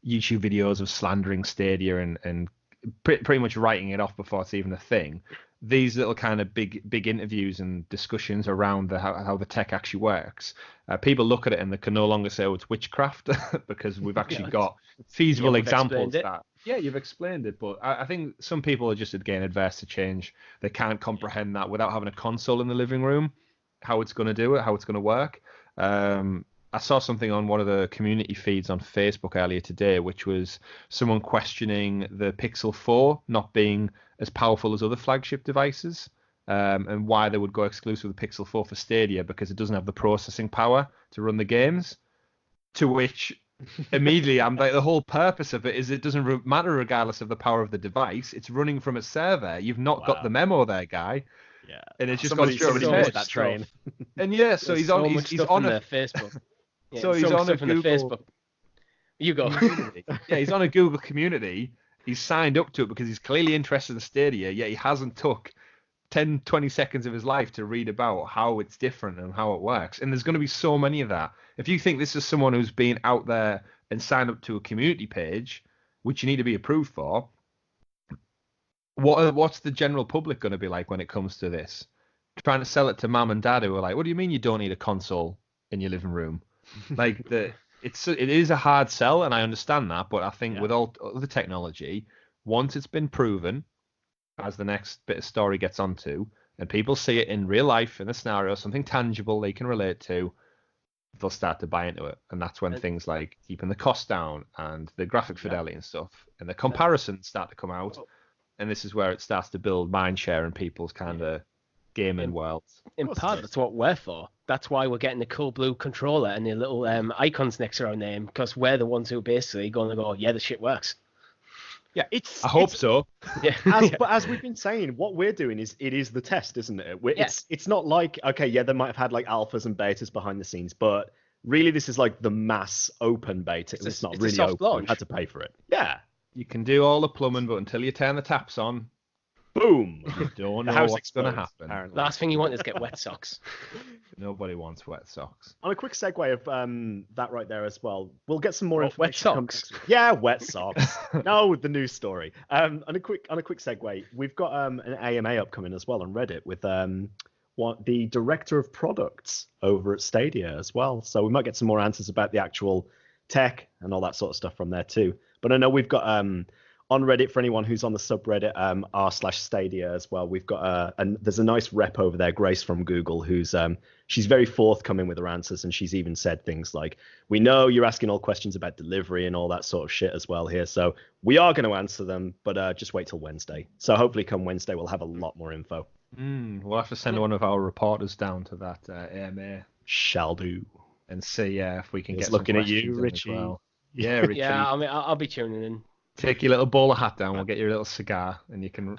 YouTube videos of slandering Stadia and pretty much writing it off before it's even a thing, these little kind of big interviews and discussions around how the tech actually works, people look at it and they can no longer say, oh, it's witchcraft, because we've actually got feasible examples that. Yeah, you've explained it, but I think some people are just, again, adverse to change. They can't comprehend that without having a console in the living room, how it's going to do it, how it's going to work. I saw something on one of the community feeds on Facebook earlier today, which was someone questioning the Pixel 4 not being as powerful as other flagship devices, and why they would go exclusive with the Pixel 4 for Stadia, because it doesn't have the processing power to run the games. To which immediately I'm like, the whole purpose of it is it doesn't matter regardless of the power of the device. It's running from a server. You've not got the memo there, guy. Yeah. And it's just gone straight somebody over his missed head. that train. And yeah, so There's he's on. so He's, much he's stuff on on a. their Facebook. Yeah, So there's he's so much on a stuff in their Google Facebook. You go. community. Yeah, he's on a Google community. He's signed up to it because he's clearly interested in Stadia, yet he hasn't took 10, 20 seconds of his life to read about how it's different and how it works. And there's going to be so many of that. If you think this is someone who's been out there and signed up to a community page, which you need to be approved for, what's the general public going to be like when it comes to this? Trying to sell it to mum and dad who are like, what do you mean you don't need a console in your living room? Like it is a hard sell, and I understand that, but I think with all the technology, once it's been proven, as the next bit of story gets onto, and people see it in real life in a scenario, something tangible they can relate to, they'll start to buy into it. And that's when things like keeping the cost down and the graphic fidelity and stuff and the comparisons start to come out. And this is where it starts to build mind share in people's kind of gaming worlds. In part, that's what we're for. That's why we're getting the cool blue controller and the little icons next to our name, because we're the ones who are basically going to go, yeah, the shit works. Yeah, I hope so. Yeah. But as we've been saying, what we're doing is the test, isn't it? It's not like, okay, yeah, they might have had like alphas and betas behind the scenes, but really this is like the mass open beta. It's not really open. Launch. You had to pay for it. Yeah. You can do all the plumbing, but until you turn the taps on, boom. You don't know what's going to happen. Apparently. Last thing you want is get wet socks. Nobody wants wet socks. On a quick segue of that right there as well, we'll get some more Wet information. socks. Yeah, wet socks. No, the news story. On a quick segue, we've got an AMA upcoming as well on Reddit with the director of products over at Stadia as well. So we might get some more answers about the actual tech and all that sort of stuff from there too. But I know we've got on Reddit, for anyone who's on the subreddit r/Stadia as well, we've got and there's a nice rep over there, Grace from Google, who's she's very forthcoming with her answers, and she's even said things like, we know you're asking all questions about delivery and all that sort of shit as well here, so we are going to answer them, but just wait till Wednesday. So hopefully come Wednesday we'll have a lot more info. We'll have to send one of our reporters down to that AMA. Shall do. And see if we can get looking some at you, questions in Richie. as well. Yeah, Richie. Yeah, I mean, I'll be tuning in. Take your little bowler hat down. We'll get your little cigar, and you can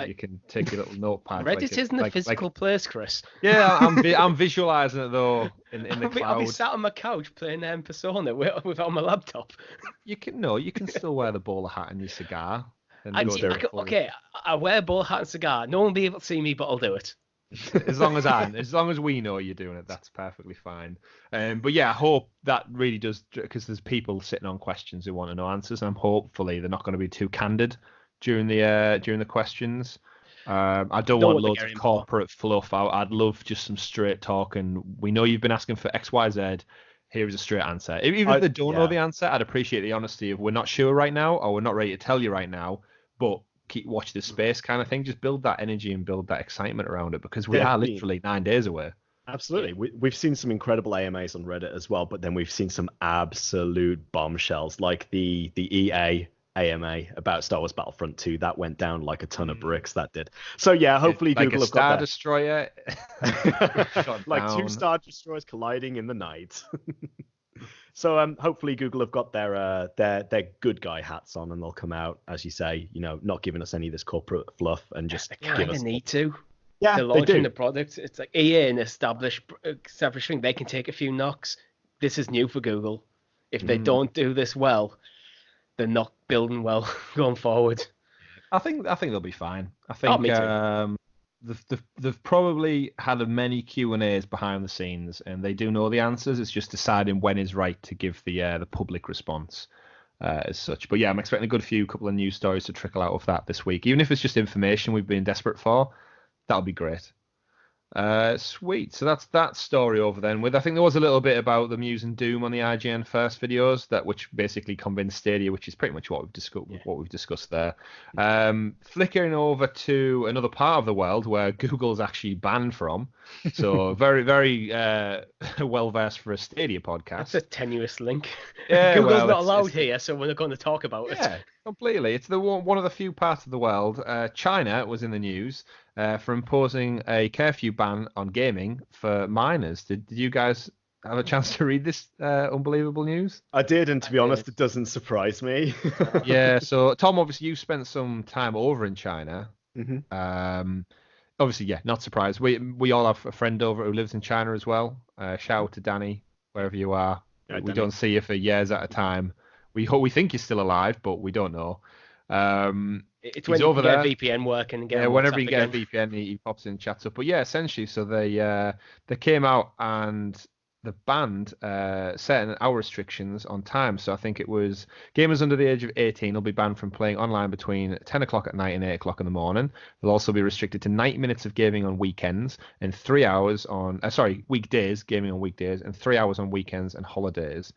take your little notepad. Reddit isn't a physical place, Chris. Yeah, I'm visualizing it though in the cloud. I'll be sat on my couch playing Persona without my laptop. You can still wear the bowler hat and your cigar. And I wear a bowler hat and cigar. No one will be able to see me, but I'll do it. as long as we know you're doing it, that's perfectly fine. But yeah, I hope that really does, because there's people sitting on questions who want to know answers, and hopefully they're not going to be too candid during the questions. I don't want loads of corporate fluff. I'd love just some straight talk, and we know you've been asking for XYZ. Here is a straight answer. Even if they don't know the answer, I'd appreciate the honesty of, we're not sure right now, or we're not ready to tell you right now, but watch this space kind of thing. Just build that energy and build that excitement around it, because we are literally 9 days away. Absolutely. We've seen some incredible AMAs on Reddit as well, but then we've seen some absolute bombshells, like the EA AMA about Star Wars Battlefront 2. That went down like a ton of bricks, that did. So yeah, hopefully like Google a have got Star that. Destroyer like down. 2 Star Destroyers colliding in the night. So hopefully Google have got their good guy hats on, and they'll come out, as you say, not giving us any of this corporate fluff, and just give us. They need to. Yeah, they're launching the product. It's like EA, an established thing. They can take a few knocks. This is new for Google. If they don't do this well, they're not building well going forward. I think they'll be fine. I think they've probably had many Q&As behind the scenes, and they do know the answers. It's just deciding when is right to give the public response as such. But yeah, I'm expecting a good couple of news stories to trickle out of that this week. Even if it's just information we've been desperate for, that'll be great. Sweet. So that's that story over then. I think there was a little bit about the Muse and Doom on the IGN first videos, which basically convinced Stadia, which is pretty much what we've discussed there. Flickering over to another part of the world where Google's actually banned from. So very, very well versed for a Stadia podcast. That's a tenuous link. Yeah, Google's not allowed here, so we're not going to talk about it. Yeah, completely. It's one of the few parts of the world. China was in the news for imposing a curfew ban on gaming for minors. Did you guys have a chance to read this unbelievable news? I did, and to be honest, it doesn't surprise me. Yeah. So Tom, obviously you spent some time over in China. Obviously, yeah, not surprised. We all have a friend over who lives in China as well. Shout out to Danny, wherever you are. Yeah, we Danny. don't see you for years at a time. We think you're still alive, but we don't know. It's when you get a VPN working and get whenever you get a VPN, he pops in, chats up. But yeah, essentially, so they came out and the banned certain hour restrictions on time. So I think it was gamers under the age of 18 will be banned from playing online between 10 o'clock at night and 8 o'clock in the morning. They'll also be restricted to 90 minutes of gaming on weekends and 3 hours on weekdays, gaming on weekdays, and 3 hours on weekends and holidays.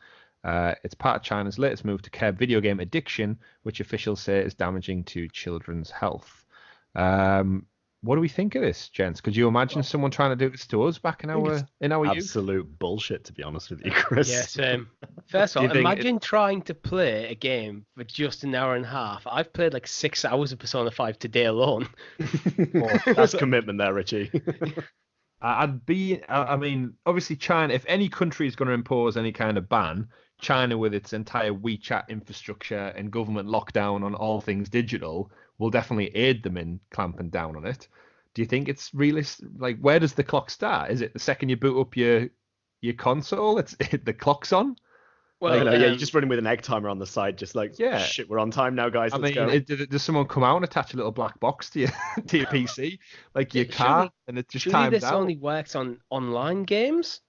It's part of China's latest move to curb video game addiction, which officials say is damaging to children's health. What do we think of this, gents? Could you imagine someone trying to do this to us back in our youth? Absolute bullshit, to be honest with you, Chris. Yes. First of all, imagine trying to play a game for just an hour and a half. I've played like 6 hours of Persona 5 today alone. That's commitment there, Richie. I mean, obviously China, if any country is going to impose any kind of ban, China with its entire WeChat infrastructure and government lockdown on all things digital will definitely aid them in clamping down on it. Do you think it's realistic? Like, where does the clock start? Is it the second you boot up your console, the clock's on? Well, you're just running with an egg timer on the side, just like, shit, we're on time now, guys. Let's go. Does someone come out and attach a little black box to your PC, like your car, and it just times this out? Only works on online games?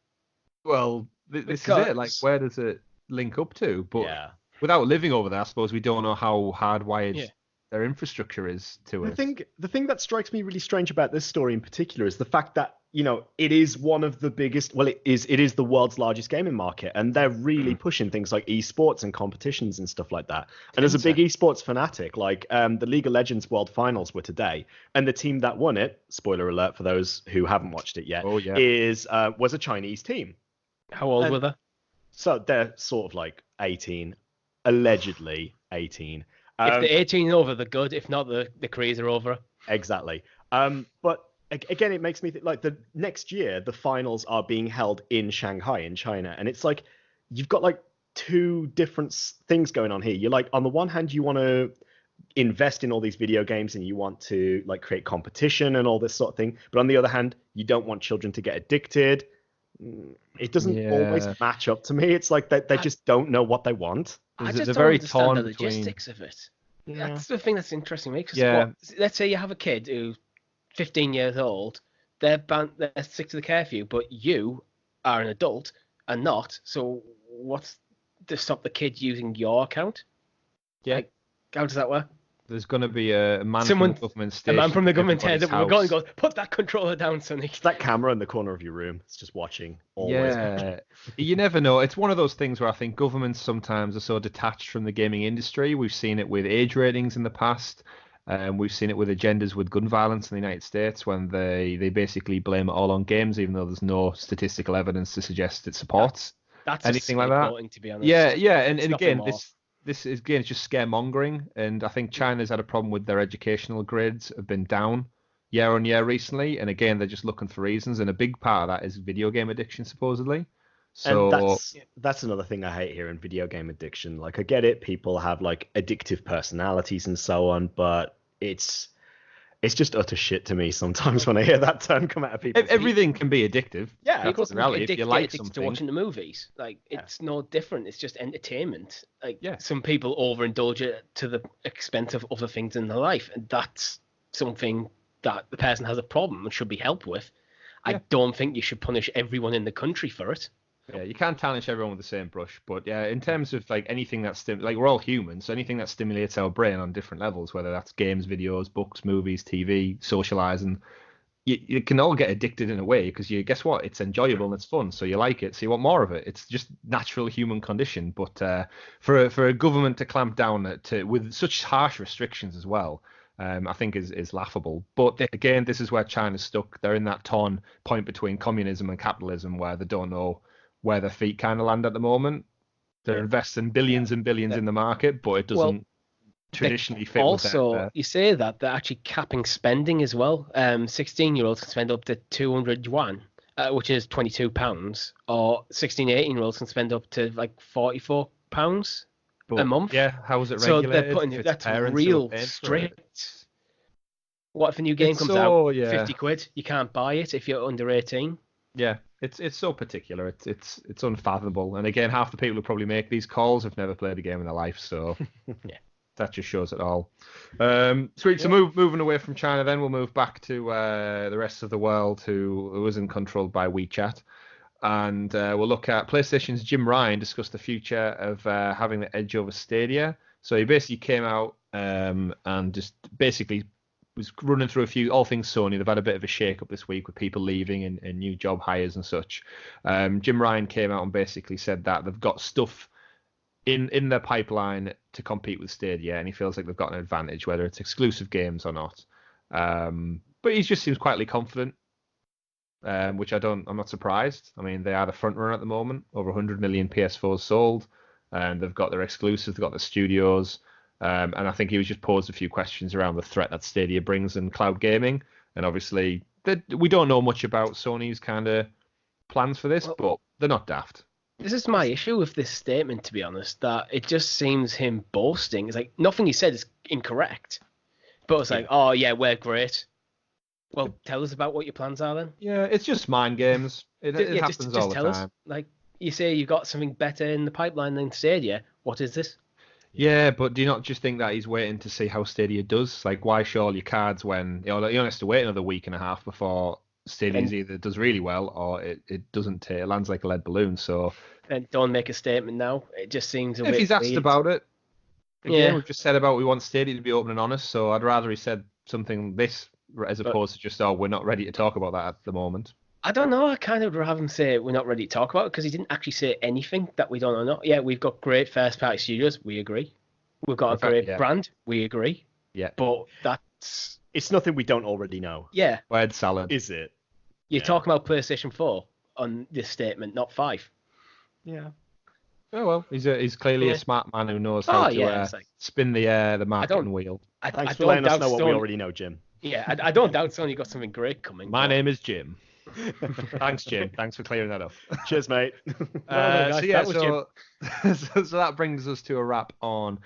Well, this is it. Like, where does it link up to? But without living over there, I suppose we don't know how hardwired their infrastructure is to it. The thing that strikes me really strange about this story in particular is the fact that, it is one of the biggest, it is the world's largest gaming market, and they're really pushing things like esports and competitions and stuff like that. And as a big esports fanatic, like the League of Legends World Finals were today, and the team that won it, spoiler alert for those who haven't watched it yet, was a Chinese team. How old were they? So they're sort of like 18, allegedly 18. If they're 18 and over, they're good. If not, the careers are over. Exactly. But again, it makes me think like the next year, the finals are being held in Shanghai in China. And it's like, you've got like two different things going on here. You're like, on the one hand, you want to invest in all these video games and you want to like create competition and all this sort of thing. But on the other hand, you don't want children to get addicted. It doesn't always match up to me. It's like they just don't know what they want. I just don't understand the logistics of it. Yeah. That's the thing that's interesting to me. Because let's say you have a kid who's 15 years old, they're stick to the curfew, but you are an adult and not. So what's to stop the kid using your account? Yeah. Like, how does that work? There's going to be a man from the government station. A man from the government head up and goes, put that controller down, Sonny. It's that camera in the corner of your room. It's just watching. Always watching. You never know. It's one of those things where I think governments sometimes are so detached from the gaming industry. We've seen it with age ratings in the past. We've seen it with agendas with gun violence in the United States when they basically blame it all on games, even though there's no statistical evidence to suggest it supports anything like that. To be honest. Yeah. And again, this is again, it's just scaremongering, and I think China's had a problem with their educational grades have been down year on year recently, and again, they're just looking for reasons, and a big part of that is video game addiction, supposedly. So and that's another thing I hate here in video game addiction. Like, I get it, people have like addictive personalities and so on, but it's just utter shit to me sometimes when I hear that term come out of people. Everything can be addictive. Yeah, that's the reality. If you like something, to watching the movies, like it's no different. It's just entertainment. Like some people overindulge it to the expense of other things in their life, and that's something that the person has a problem and should be helped with. I don't think you should punish everyone in the country for it. Yeah, you can't tarnish everyone with the same brush, but in terms of like anything that's like we're all humans, so anything that stimulates our brain on different levels, whether that's games, videos, books, movies, TV, socializing, you can all get addicted in a way because guess what? It's enjoyable and it's fun, so you like it, so you want more of it. It's just natural human condition. But for a government to clamp down with such harsh restrictions as well, I think is laughable. But again, this is where China's stuck. They're in that torn point between communism and capitalism where they don't know where their feet kind of land at the moment. They're investing billions and billions in the market, but it doesn't traditionally fit also, with that. You say that they're actually capping spending as well. 16-year-olds can spend up to 200 yuan, which is £22, or 16, 18-year-olds can spend up to like £44 a month. Yeah, how is it So regulated? they're putting If it, it's that's parents who are real paying for it? strict. What if a new game It's comes so, out, yeah. 50 quid? You can't buy it if you're under 18. Yeah, it's so particular. It's unfathomable. And again, half the people who probably make these calls have never played a game in their life, so Yeah. that just shows it all. Sweet. So moving away from China, then we'll move back to the rest of the world who isn't controlled by WeChat, and we'll look at PlayStation's Jim Ryan discuss the future of having the edge over Stadia. So he basically came out and just basically was running through all things Sony. They've had a bit of a shake-up this week with people leaving and new job hires and such. Jim Ryan came out and basically said that they've got stuff in their pipeline to compete with Stadia, and he feels like they've got an advantage, whether it's exclusive games or not. But he just seems quietly confident, which I'm not surprised. I mean, they are the front runner at the moment, over 100 million PS4s sold, and they've got their exclusives, they've got the studios. And I think he was just posed a few questions around the threat that Stadia brings in cloud gaming. And obviously, we don't know much about Sony's kind of plans for this, but they're not daft. This is my issue with this statement, to be honest, that it just seems him boasting. It's like nothing he said is incorrect. But it's like, oh, yeah, we're great. Well, tell us about what your plans are then. Yeah, it's just mind games. It happens all the time. Us. Like, you say you've got something better in the pipeline than Stadia. What is this? Yeah, but do you not just think that he's waiting to see how Stadia does? Like, why show all your cards when he only has to wait another week and a half before Stadia either does really well or it doesn't. It lands like a lead balloon. So then don't make a statement now. It just seems a bit. If he's asked about it, again, we've just said about we want Stadia to be open and honest. So I'd rather he said something as opposed to just we're not ready to talk about that at the moment. I don't know. I kind of would rather him say we're not ready to talk about it because he didn't actually say anything that we don't know. Yeah, we've got great first-party studios. We agree. We've got a great brand. We agree. Yeah. But it's nothing we don't already know. Yeah. Word salad. Is it? You're talking about PlayStation 4 on this statement, not 5. Yeah. Oh well, he's clearly a smart man who knows how to spin the marketing wheel. Thanks for letting us know what we already know, Jim. Yeah, I don't doubt Sony got something great coming. My name is Jim. Thanks, Jim. Thanks for clearing that up. Cheers, mate. So that brings us to a wrap on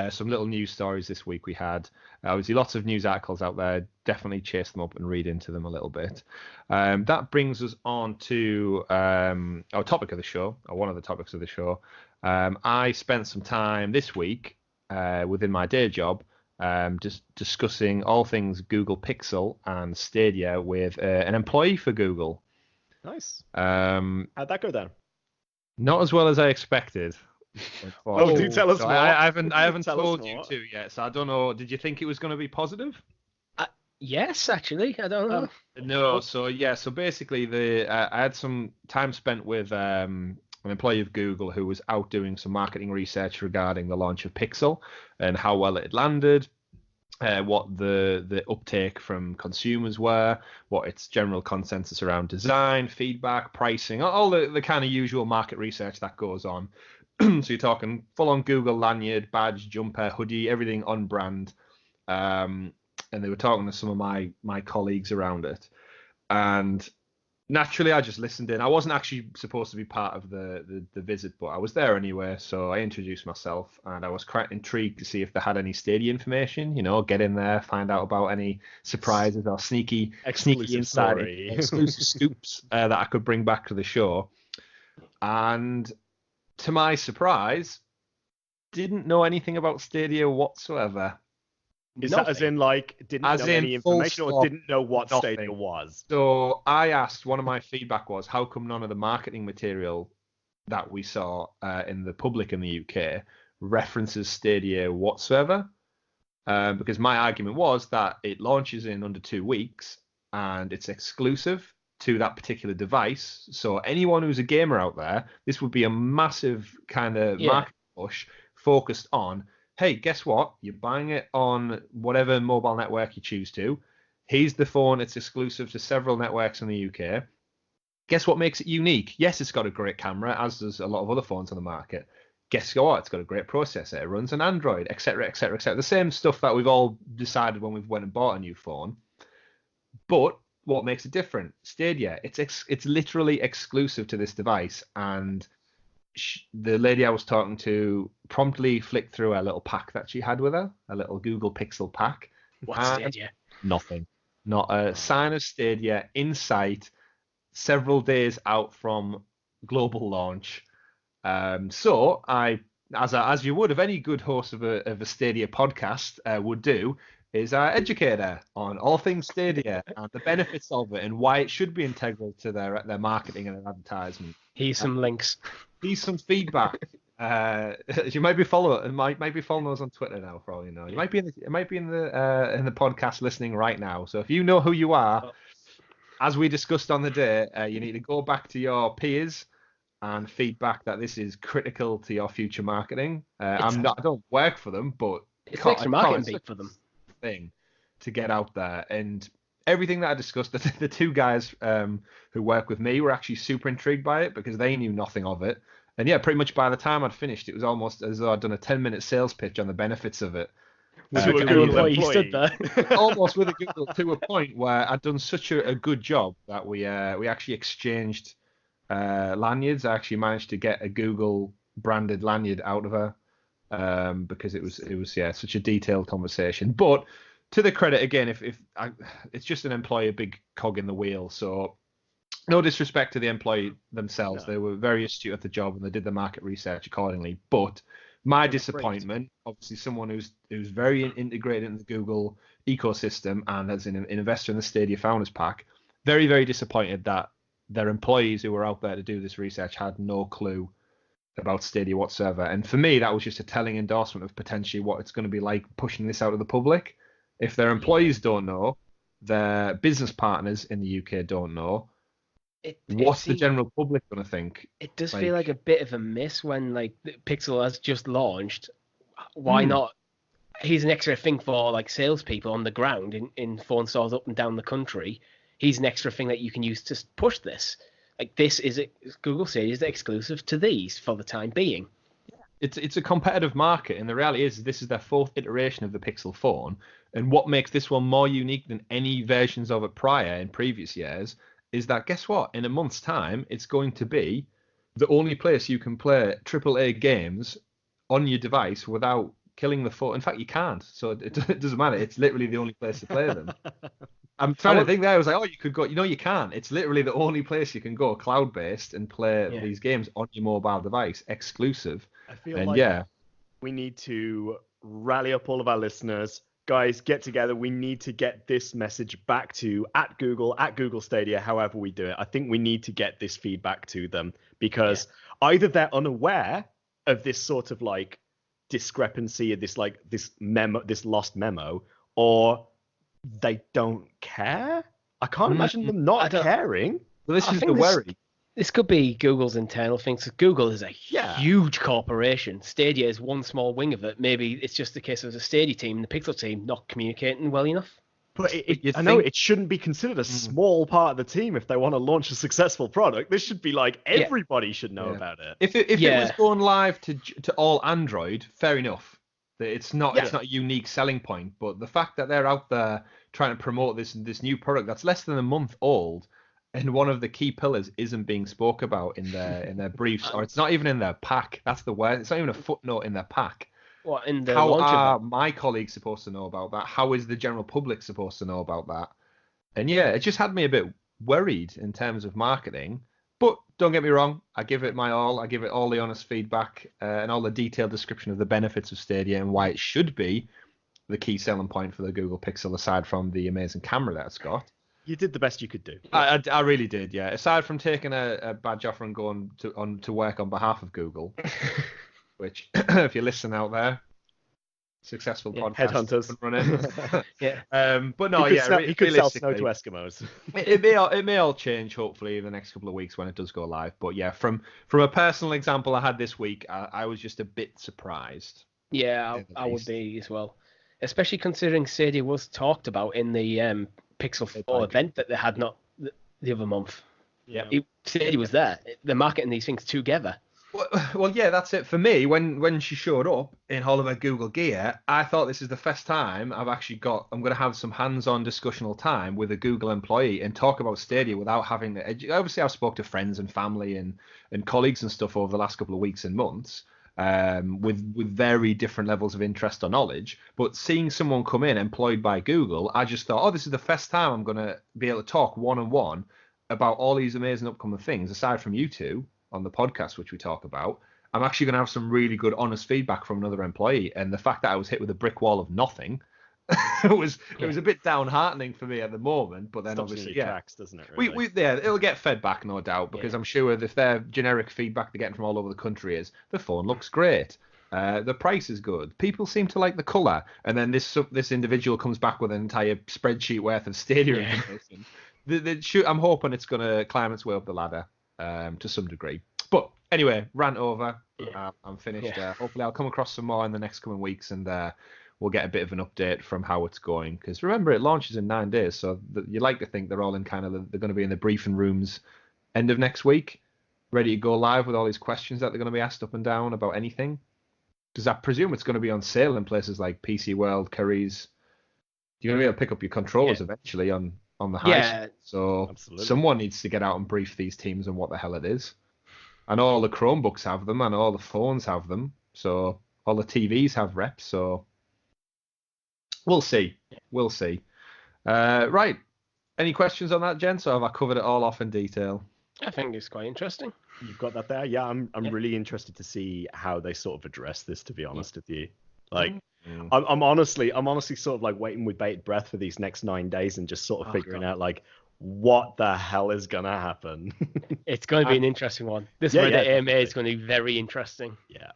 some little news stories this week. We had obviously lots of news articles out there. Definitely chase them up and read into them a little bit. That brings us on to our topic of the show, or one of the topics of the show. I spent some time this week within my day job just discussing all things Google Pixel and Stadia with an employee for Google. Nice. How'd that go down? Not as well as I expected. Do tell us more. I haven't told you to yet, so I don't know. Did you think it was going to be positive? Yes, actually. I don't know. No. So basically, I had some time spent with an employee of Google who was out doing some marketing research regarding the launch of Pixel and how well it had landed, what the uptake from consumers were, what its general consensus around design, feedback, pricing, all the kind of usual market research that goes on. So you're talking full-on Google lanyard, badge, jumper, hoodie, everything on brand. And they were talking to some of my colleagues around it. And naturally, I just listened in. I wasn't actually supposed to be part of the visit, but I was there anyway. So I introduced myself, and I was quite intrigued to see if they had any Stadia information. Get in there, find out about any surprises or sneaky inside exclusive scoops that I could bring back to the show. And to my surprise, didn't know anything about Stadia whatsoever. Is that as in didn't know any information or didn't know what Stadia was? So I asked, one of my feedback was, how come none of the marketing material that we saw in the public in the UK references Stadia whatsoever? Because my argument was that it launches in under 2 weeks and it's exclusive to that particular device. So anyone who's a gamer out there, this would be a massive kind of market push focused on, hey, guess what? You're buying it on whatever mobile network you choose to. Here's the phone. It's exclusive to several networks in the UK. Guess what makes it unique? Yes, it's got a great camera, as does a lot of other phones on the market. Guess what? It's got a great processor. It runs on Android, etc., etc., etc. The same stuff that we've all decided when we've went and bought a new phone. But what makes it different. Stadia, it's literally exclusive to this device, and the lady I was talking to promptly flicked through a little pack that she had with her, a little Google Pixel pack. What's Stadia? Nothing. Not a sign of Stadia in sight, several days out from global launch. So I, as you would of any good host of a Stadia podcast would do, is educate her on all things Stadia and the benefits of it and why it should be integral to their marketing and advertisement. Here's some links. Here's some feedback. You might be following us on Twitter now, for all you know. You might be in the podcast listening right now. So if you know who you are, as we discussed on the day, you need to go back to your peers and feedback that this is critical to your future marketing. I don't work for them, but it's an extra marketing beat for them. Thing to get out there, and everything that I discussed, the two guys who work with me were actually super intrigued by it because they knew nothing of it. And yeah, pretty much by the time I'd finished, it was almost as though I'd done a 10-minute sales pitch on the benefits of it. To a Google employee stood there. Almost with a Google, to a point where I'd done such a good job that we actually exchanged lanyards. I actually managed to get a Google branded lanyard out of her because it was such a detailed conversation. But to the credit again, it's just an employee, a big cog in the wheel. So no disrespect to the employee themselves. No. They were very astute at the job and they did the market research accordingly. But my disappointment, obviously someone who's very integrated in the Google ecosystem and as an investor in the Stadia Founders Pack, very, very disappointed that their employees who were out there to do this research had no clue about Stadia whatsoever. And for me, that was just a telling endorsement of potentially what it's going to be like pushing this out to the public. If their employees don't know, their business partners in the UK don't know, what's the general public going to think? It does feel like a bit of a miss when Pixel has just launched. Why not? Here's an extra thing for salespeople on the ground in phone stores up and down the country. Here's an extra thing that you can use to push this. Google Stadia is exclusive to these for the time being. It's a competitive market, and the reality is this is their fourth iteration of the Pixel phone. And what makes this one more unique than any versions of it prior in previous years is that, guess what? In a month's time, it's going to be the only place you can play AAA games on your device without killing the phone. In fact, you can't. So it doesn't matter. It's literally the only place to play them. I'm trying to think there. I was like, oh, you could go. You can't. It's literally the only place you can go cloud-based and play these games on your mobile device, exclusive. I feel we need to rally up all of our listeners. Guys, get together. We need to get this message back to at Google Stadia, however we do it. I think we need to get this feedback to them because either they're unaware of this sort of discrepancy, this lost memo, or they don't care. I can't imagine them not caring. Well, this is the worry. This could be Google's internal thing. So Google is a huge corporation. Stadia is one small wing of it. Maybe it's just a case of the Stadia team and the Pixel team not communicating well enough. But I know it shouldn't be considered a small part of the team if they want to launch a successful product. This should be everybody should know about it. If it was going live to all Android, fair enough. It's not a unique selling point. But the fact that they're out there trying to promote this new product that's less than a month old, and one of the key pillars isn't being spoke about in their briefs, or it's not even in their pack. That's the word. It's not even a footnote in their pack. What in the How launch are my colleagues supposed to know about that? How is the general public supposed to know about that? And it just had me a bit worried in terms of marketing. But don't get me wrong, I give it my all. I give it all the honest feedback and all the detailed description of the benefits of Stadia and why it should be the key selling point for the Google Pixel, aside from the amazing camera that it's got. You did the best you could do. I really did, yeah. Aside from taking a badge offer and going to work on behalf of Google, which, if you're listening out there, successful podcast. Headhunters. Running. But no, he could sell snow to Eskimos. it may all change, hopefully, in the next couple of weeks when it does go live. But yeah, from a personal example I had this week, I was just a bit surprised. Yeah, I would be as well. Especially considering Stadia was talked about in the Pixel 4 event that they had not the other month. Yeah, Stadia was there. They're marketing these things together. Well, yeah, that's it for me. When she showed up in all of her Google gear, I thought this is the first time I'm going to have some hands-on discussional time with a Google employee and talk about Stadia without having to. Obviously, I've spoke to friends and family and colleagues and stuff over the last couple of weeks and months, with very different levels of interest or knowledge. But seeing someone come in employed by Google, I just thought, oh, this is the first time I'm going to be able to talk one-on-one about all these amazing upcoming things, aside from you two on the podcast, which we talk about. I'm actually going to have some really good, honest feedback from another employee. And the fact that I was hit with a brick wall of nothing it was a bit downheartening for me at the moment. But then Stops obviously, tracks, doesn't it? Really? It'll get fed back, no doubt, because I'm sure if their generic feedback they're getting from all over the country is the phone looks great, the price is good, people seem to like the color, and then this individual comes back with an entire spreadsheet worth of Stadia information. I'm hoping it's going to climb its way up the ladder to some degree. But anyway, rant over. I'm finished. Hopefully I'll come across some more in the next coming weeks, and we'll get a bit of an update from how it's going. Because remember, it launches in 9 days, so you like to think they're all in they're going to be in the briefing rooms end of next week, ready to go live with all these questions that they're going to be asked up and down about anything. Because I presume it's going to be on sale in places like PC World, Curry's. You're going to be able to pick up your controllers eventually on the high. So absolutely. Someone needs to get out and brief these teams on what the hell it is. I know all the Chromebooks have them, and all the phones have them, so all the TVs have reps, so we'll see. Right. Any questions on that, gents, or have I covered it all off in detail? I think it's quite interesting. You've got that there? Yeah, I'm really interested to see how they sort of address this, to be honest with you. Like, I'm honestly sort of like waiting with bated breath for these next 9 days and just sort of figuring out like what the hell is gonna happen. It's going to be an interesting one. This Reddit AMA is going to be very interesting. Yeah.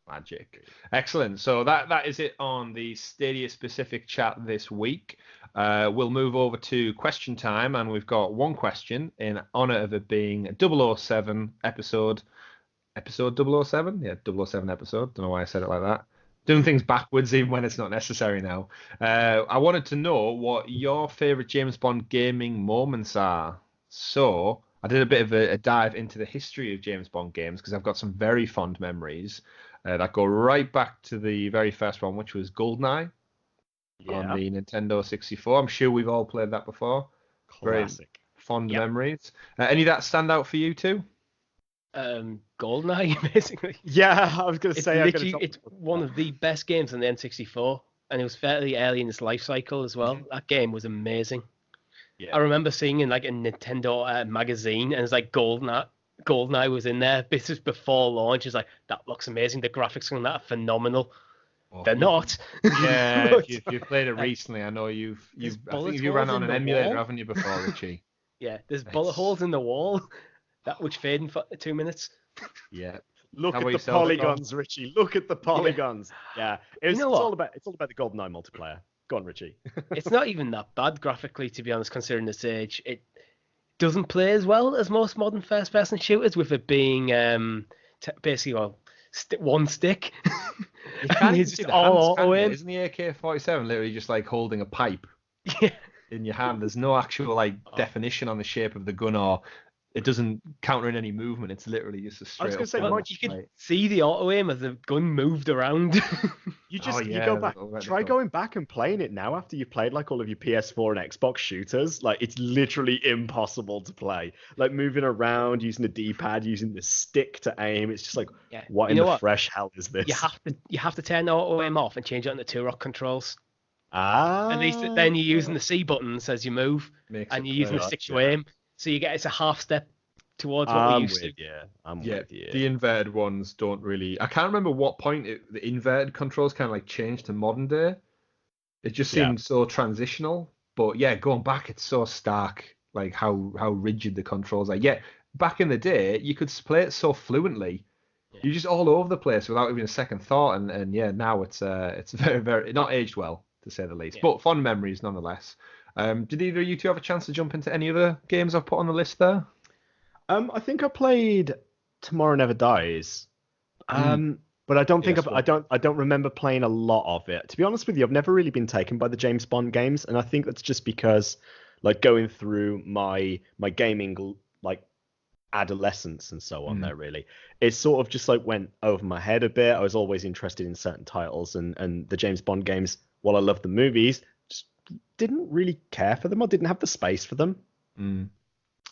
Magic. Excellent. So that is it on the Stadia specific chat this week. We'll move over to question time, and we've got one question in honor of it being 007 episode 007? Yeah, 007 episode. Don't know why I said it like that. Doing things backwards even when it's not necessary now. I wanted to know what your favorite James Bond gaming moments are. So I did a bit of a dive into the history of James Bond games because I've got some very fond memories that go right back to the very first one, which was GoldenEye on the Nintendo 64. I'm sure we've all played that before. Classic. Very fond memories. Any that stand out for you too? GoldenEye, basically. Yeah, I was going to say it's one of the best games on the N64, and it was fairly early in its life cycle as well. That game was amazing. Yeah. I remember seeing in like a Nintendo magazine, and it's like GoldenEye was in there. This is before launch. It's like, that looks amazing. The graphics on that are phenomenal. They're not. Yeah, if you've played it recently, I know I think you ran on an emulator, haven't you, before, Richie? Yeah, there's bullet holes in the wall. That which fade in 2 minutes. Yeah. Look at the polygons, Richie. Look at the polygons. Yeah. It's all about the GoldenEye multiplayer. Go on, Richie. It's not even that bad graphically, to be honest, considering this age. It doesn't play as well as most modern first-person shooters, with it being basically one stick. You can't it's just all auto aim. Isn't the AK-47 literally just like holding a pipe in your hand? There's no actual definition on the shape of the gun, or it doesn't counter in any movement. It's literally just a straight. I was going to say, Mike, you could see the auto aim as the gun moved around. You go back, try going back and playing it now after you've played like all of your PS4 and Xbox shooters. Like, it's literally impossible to play. Like, moving around, using the D-pad, using the stick to aim. It's just like, what in the fresh hell is this? You have to turn the auto aim off and change it on the two rock controls. At least then you're using the C buttons as you move, and you're using the stick to aim. So it's a half step towards what we used to. I'm with you. The inverted ones don't really. I can't remember what point the inverted controls kind of like changed to modern day. It just seemed so transitional. But yeah, going back, it's so stark, like how rigid the controls are. Yeah, back in the day, you could play it so fluently. Yeah. You're just all over the place without even a second thought. And yeah, now it's very, very not aged well, to say the least. Yeah. But fond memories nonetheless. Did either of you two have a chance to jump into any other games I've put on the list there? I think I played Tomorrow Never Dies, but I don't think I don't remember playing a lot of it. To be honest with you, I've never really been taken by the James Bond games, and I think that's just because, like, going through my gaming like adolescence and so on there, really. It sort of just like went over my head a bit. I was always interested in certain titles, and the James Bond games, while I love the movies, just didn't really care for them or didn't have the space for them.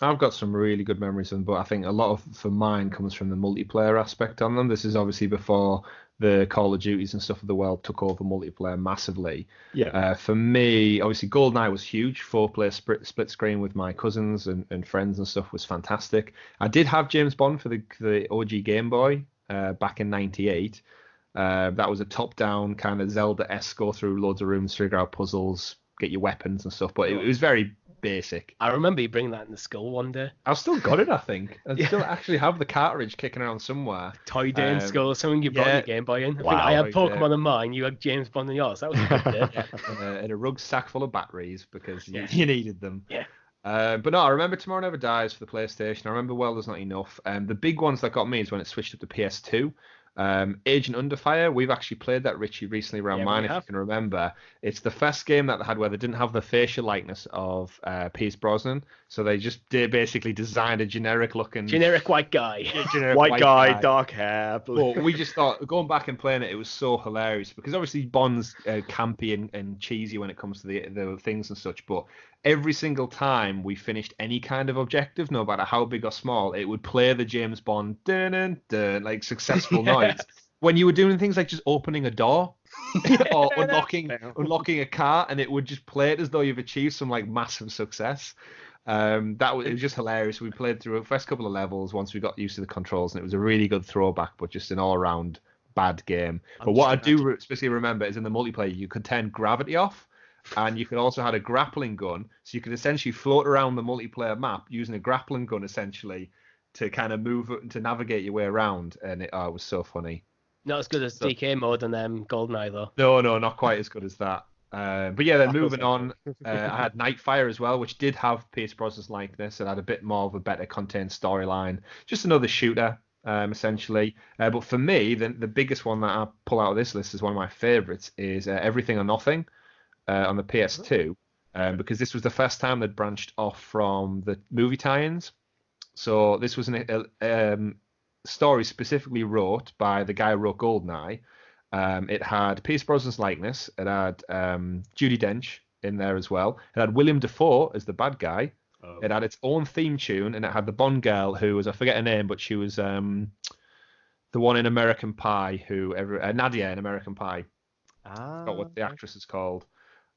I've got some really good memories of them, but I think a lot of for mine comes from the multiplayer aspect on them. This is obviously before the Call of Duties and stuff of the world took over multiplayer massively. Yeah. For me, obviously, GoldenEye was huge. 4-player split screen with my cousins and friends and stuff was fantastic. I did have James Bond for the OG Game Boy back in '98. That was a top-down kind of Zelda-esque, go through loads of rooms, figure out puzzles, get your weapons and stuff. But it was very basic. I remember you bringing that in the school one day. I've still got it, I think. I still actually have the cartridge kicking around somewhere. Toy day in school or something, you brought your Game Boy in. I think I had Pokemon in mine, you had James Bond in yours. That was a good day. In a rucksack full of batteries because you needed them. Yeah. But no, I remember Tomorrow Never Dies for the PlayStation. I remember Well There's Not Enough. The big ones that got me is when it switched up to PS2. Agent Under Fire, we've actually played that, Richie, recently around mine, if you can remember. It's the first game that they had where they didn't have the facial likeness of Pierce Brosnan, so they just basically designed a generic white guy. White guy, dark hair. Well, we just thought, going back and playing it was so hilarious, because obviously Bond's campy and cheesy when it comes to the things and such, but every single time we finished any kind of objective, no matter how big or small, it would play the James Bond dun, dun, like successful noise. When you were doing things like just opening a door or unlocking a car, and it would just play it as though you've achieved some like massive success. It was just hilarious. We played through the first couple of levels once we got used to the controls, and it was a really good throwback, but just an all-around bad game. But what I do especially remember is in the multiplayer, you could turn gravity off. And you could also have a grappling gun, so you could essentially float around the multiplayer map using a grappling gun, essentially, to kind of move to navigate your way around. And it was so funny. Not as good as DK mode and GoldenEye though. No, not quite as good as that. But yeah, then moving on, I had Nightfire as well, which did have Pierce Brosnan's likeness and had a bit more of a better contained storyline. Just another shooter, essentially. But for me, the biggest one that I pull out of this list is one of my favorites is Everything or Nothing. On the PS2, because this was the first time they'd branched off from the movie tie-ins. So this was a story specifically wrote by the guy who wrote GoldenEye. It had Pierce Brosnan's likeness. It had Judi Dench in there as well. It had William Dafoe as the bad guy. It had its own theme tune, and it had the Bond girl who was, I forget her name, but she was the one in American Pie, Nadia in American Pie. I forgot what the actress is called.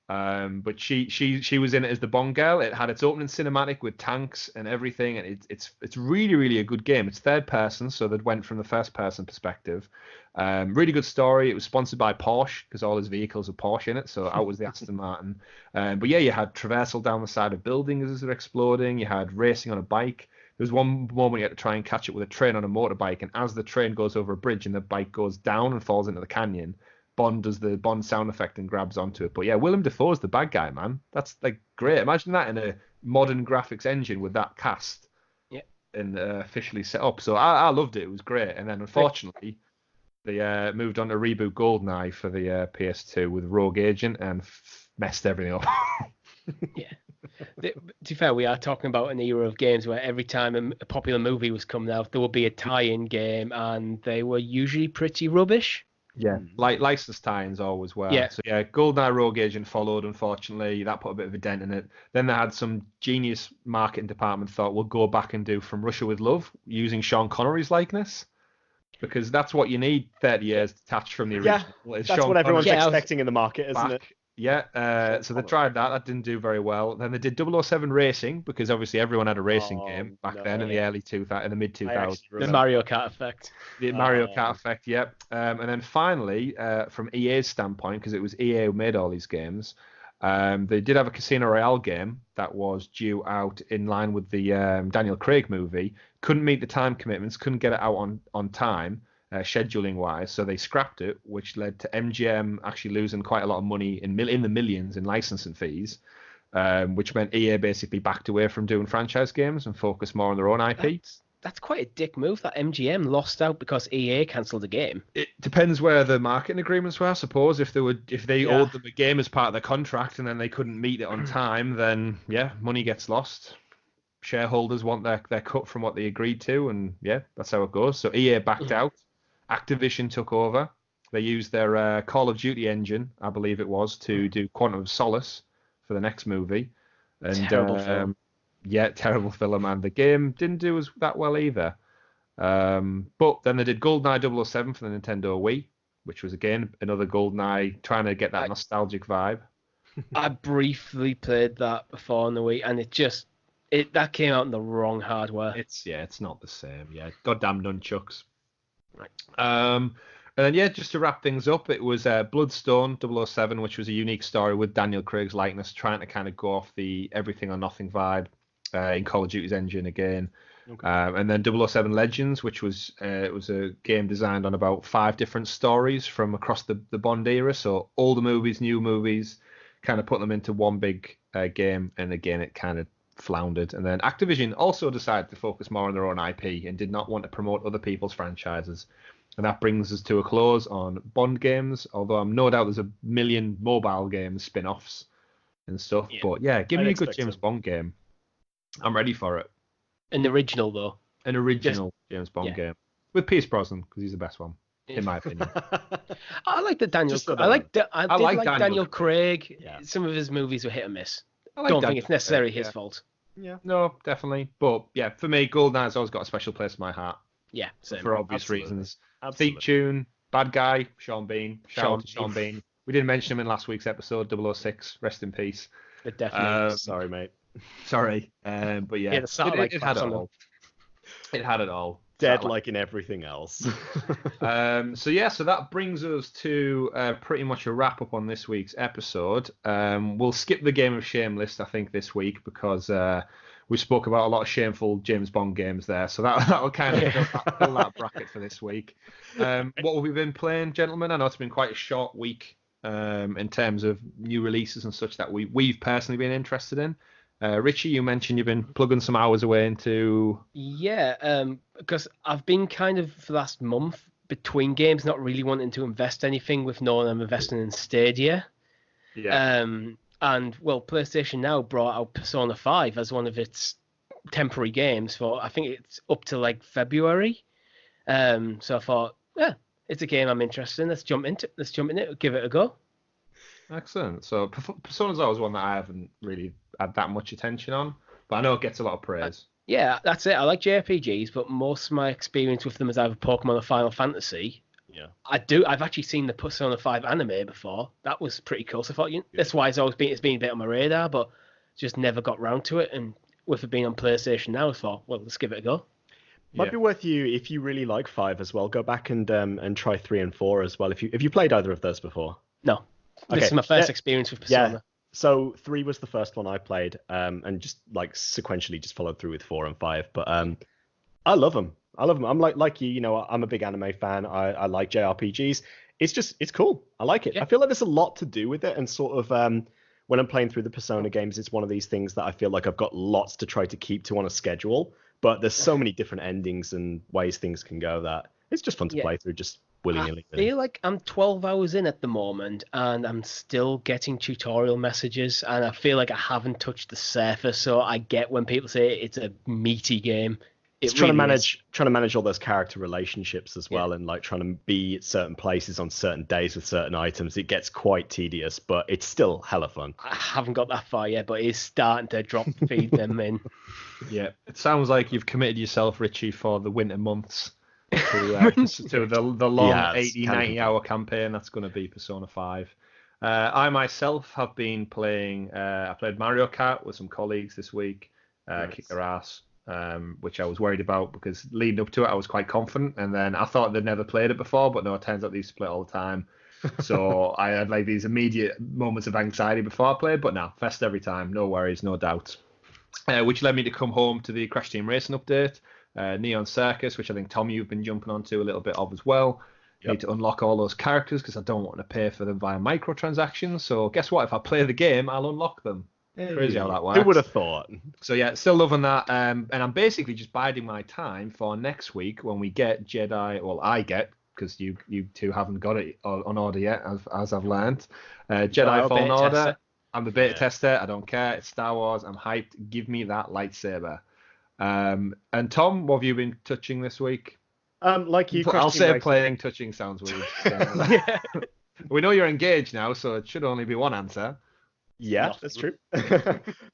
But she was in it as the Bond girl. It had its opening cinematic with tanks and everything, and it's really, really a good game. It's third person, so that went from the first person perspective. Really good story. It was sponsored by Porsche because all his vehicles are Porsche in it, so out was the Aston Martin. But yeah, you had traversal down the side of buildings as they're exploding. You had racing on a bike. There was one moment you had to try and catch it with a train on a motorbike, and as the train goes over a bridge and the bike goes down and falls into the canyon, Bond does the Bond sound effect and grabs onto it. But yeah, Willem Dafoe's the bad guy, man. That's like great. Imagine that in a modern graphics engine with that cast. Yeah. And officially set up. So I loved it. It was great. And then unfortunately, they moved on to reboot GoldenEye for the PS2 with Rogue Agent and messed everything up. Yeah. To be fair, we are talking about an era of games where every time a popular movie was coming out, there would be a tie-in game, and they were usually pretty rubbish. Yeah, like licensed tie-ins always were. Yeah. So yeah, GoldenEye Rogue Agent followed, unfortunately. That put a bit of a dent in it. Then they had some genius marketing department thought, we'll go back and do From Russia with Love using Sean Connery's likeness. Because that's what you need 30 years detached from the original. Yeah, that's what everyone's expecting in the market, isn't it? Yeah, so they tried that. That didn't do very well. Then they did 007 Racing, because obviously everyone had a racing game back then in the early 2000s, in the mid 2000s. The Mario Kart effect. The Mario Kart effect, yep. And then finally, from EA's standpoint, because it was EA who made all these games, they did have a Casino Royale game that was due out in line with the Daniel Craig movie. Couldn't meet the time commitments, couldn't get it out on time. Scheduling wise, so they scrapped it, which led to MGM actually losing quite a lot of money in the millions in licensing fees, which meant EA basically backed away from doing franchise games and focused more on their own IP. That's quite a dick move that MGM lost out because EA cancelled the game. It depends where the marketing agreements were, I suppose. If they owed them a game as part of their contract and then they couldn't meet it on time, then yeah, money gets lost. shareholders want their cut from what they agreed to, and yeah, that's how it goes. So EA backed out. Activision took over. They used their Call of Duty engine, I believe it was, to do Quantum of Solace for the next movie. And Terrible film. Yeah, terrible film, and the game didn't do that well either. But then they did GoldenEye 007 for the Nintendo Wii, which was again another GoldenEye trying to get that nostalgic vibe. I briefly played that before on the Wii, and that came out in the wrong hardware. It's not the same. Yeah, goddamn nunchucks. Right. And then yeah, just to wrap things up, it was Bloodstone 007, which was a unique story with Daniel Craig's likeness, trying to kind of go off the everything or nothing vibe in Call of Duty's engine again. Okay. And then 007 Legends, which was it was a game designed on about 5 different stories from across the Bond era, so all the movies, new movies, kind of put them into one big game, and again it kind of floundered. And then Activision also decided to focus more on their own IP and did not want to promote other people's franchises. And that brings us to a close on Bond games, although I'm no doubt there's a million mobile games spin-offs and stuff. Yeah. But yeah, give me a good James Bond game. I'm ready for it. An original, though. An original James Bond game. With Pierce Brosnan, because he's the best one, in my opinion. I like the Daniel. I like Daniel Craig. Yeah. Some of his movies were hit or miss. I don't think it's necessarily his fault. Yeah. No, definitely. But yeah, for me, GoldenEye's always got a special place in my heart. Yeah, same. For obvious reasons. Absolutely. Theme tune, bad guy, Sean Bean. Shout out to Sean Bean. We didn't mention him in last week's episode, 006. Rest in peace. But definitely. Sorry, mate. Sorry. But yeah, it had it all. It had it all. Dead like in everything else. So that brings us to pretty much a wrap up on this week's episode. We'll skip the Game of Shame list, I think, this week because we spoke about a lot of shameful James Bond games there. So that'll kind of fill that bracket for this week. What have we been playing, gentlemen? I know it's been quite a short week in terms of new releases and such that we've personally been interested in. Richie, you mentioned you've been plugging some hours away into... Yeah, because I've been kind of, for the last month, between games, not really wanting to invest anything with knowing I'm investing in Stadia. Yeah. And, well, PlayStation Now brought out Persona 5 as one of its temporary games for, I think it's up to, February. So I thought, yeah, it's a game I'm interested in. Let's jump in it, give it a go. Excellent. So Persona's always one that I haven't really had that much attention on, but I know it gets a lot of praise. Yeah, that's it. I like JRPGs, but most of my experience with them is either Pokemon or Final Fantasy. Yeah, I've actually seen the Persona 5 anime before. That was pretty cool. So I thought that's why it's been a bit on my radar, but just never got round to it. And with it being on PlayStation Now, I thought, well, let's give it a go. Might be worth you, if you really like 5 as well, go back and try 3 and 4 as well. If you played either of those before. No. This is my first experience with Persona. Yeah. So 3 was the first one I played, and just sequentially just followed through with 4 and 5. But I love them. I'm like you. I'm a big anime fan. I like JRPGs. It's cool. I like it. Yeah. I feel like there's a lot to do with it, and sort of when I'm playing through the Persona games, it's one of these things that I feel like I've got lots to try to keep to on a schedule. But there's so many different endings and ways things can go that it's just fun to play through. Just willy-nilly. I feel like I'm 12 hours in at the moment and I'm still getting tutorial messages and I feel like I haven't touched the surface, so I get when people say it's a meaty game. It's trying to manage all those character relationships as well, and trying to be at certain places on certain days with certain items. It gets quite tedious, but it's still hella fun. I haven't got that far yet, but it's starting to drop feed them in. Yeah, it sounds like you've committed yourself, Richie, for the winter months. To the long 80, 90-hour campaign that's going to be Persona 5. I myself have been playing... I played Mario Kart with some colleagues this week. Kicked their ass, which I was worried about because leading up to it, I was quite confident. And then I thought they'd never played it before, but no, it turns out they used to play it all the time. So I had these immediate moments of anxiety before I played, but no, fest every time. No worries, no doubts. Which led me to come home to the Crash Team Racing update. Neon Circus, which I think, Tom, you've been jumping onto a little bit of as well. Yep. Need to unlock all those characters because I don't want to pay for them via microtransactions. So guess what? If I play the game, I'll unlock them. Crazy how that works. Who would have thought? So yeah, still loving that. And I'm basically just biding my time for next week when we get Jedi. Well, I get, because you two haven't got it on order yet, as I've learned. Jedi Fallen Order. I'm the beta tester. I don't care. It's Star Wars. I'm hyped. Give me that lightsaber. And Tom, what have you been touching this week? Like you, I'll say playing, touching sounds weird. Yeah. We know you're engaged now, so it should only be one answer. Yeah, that's true.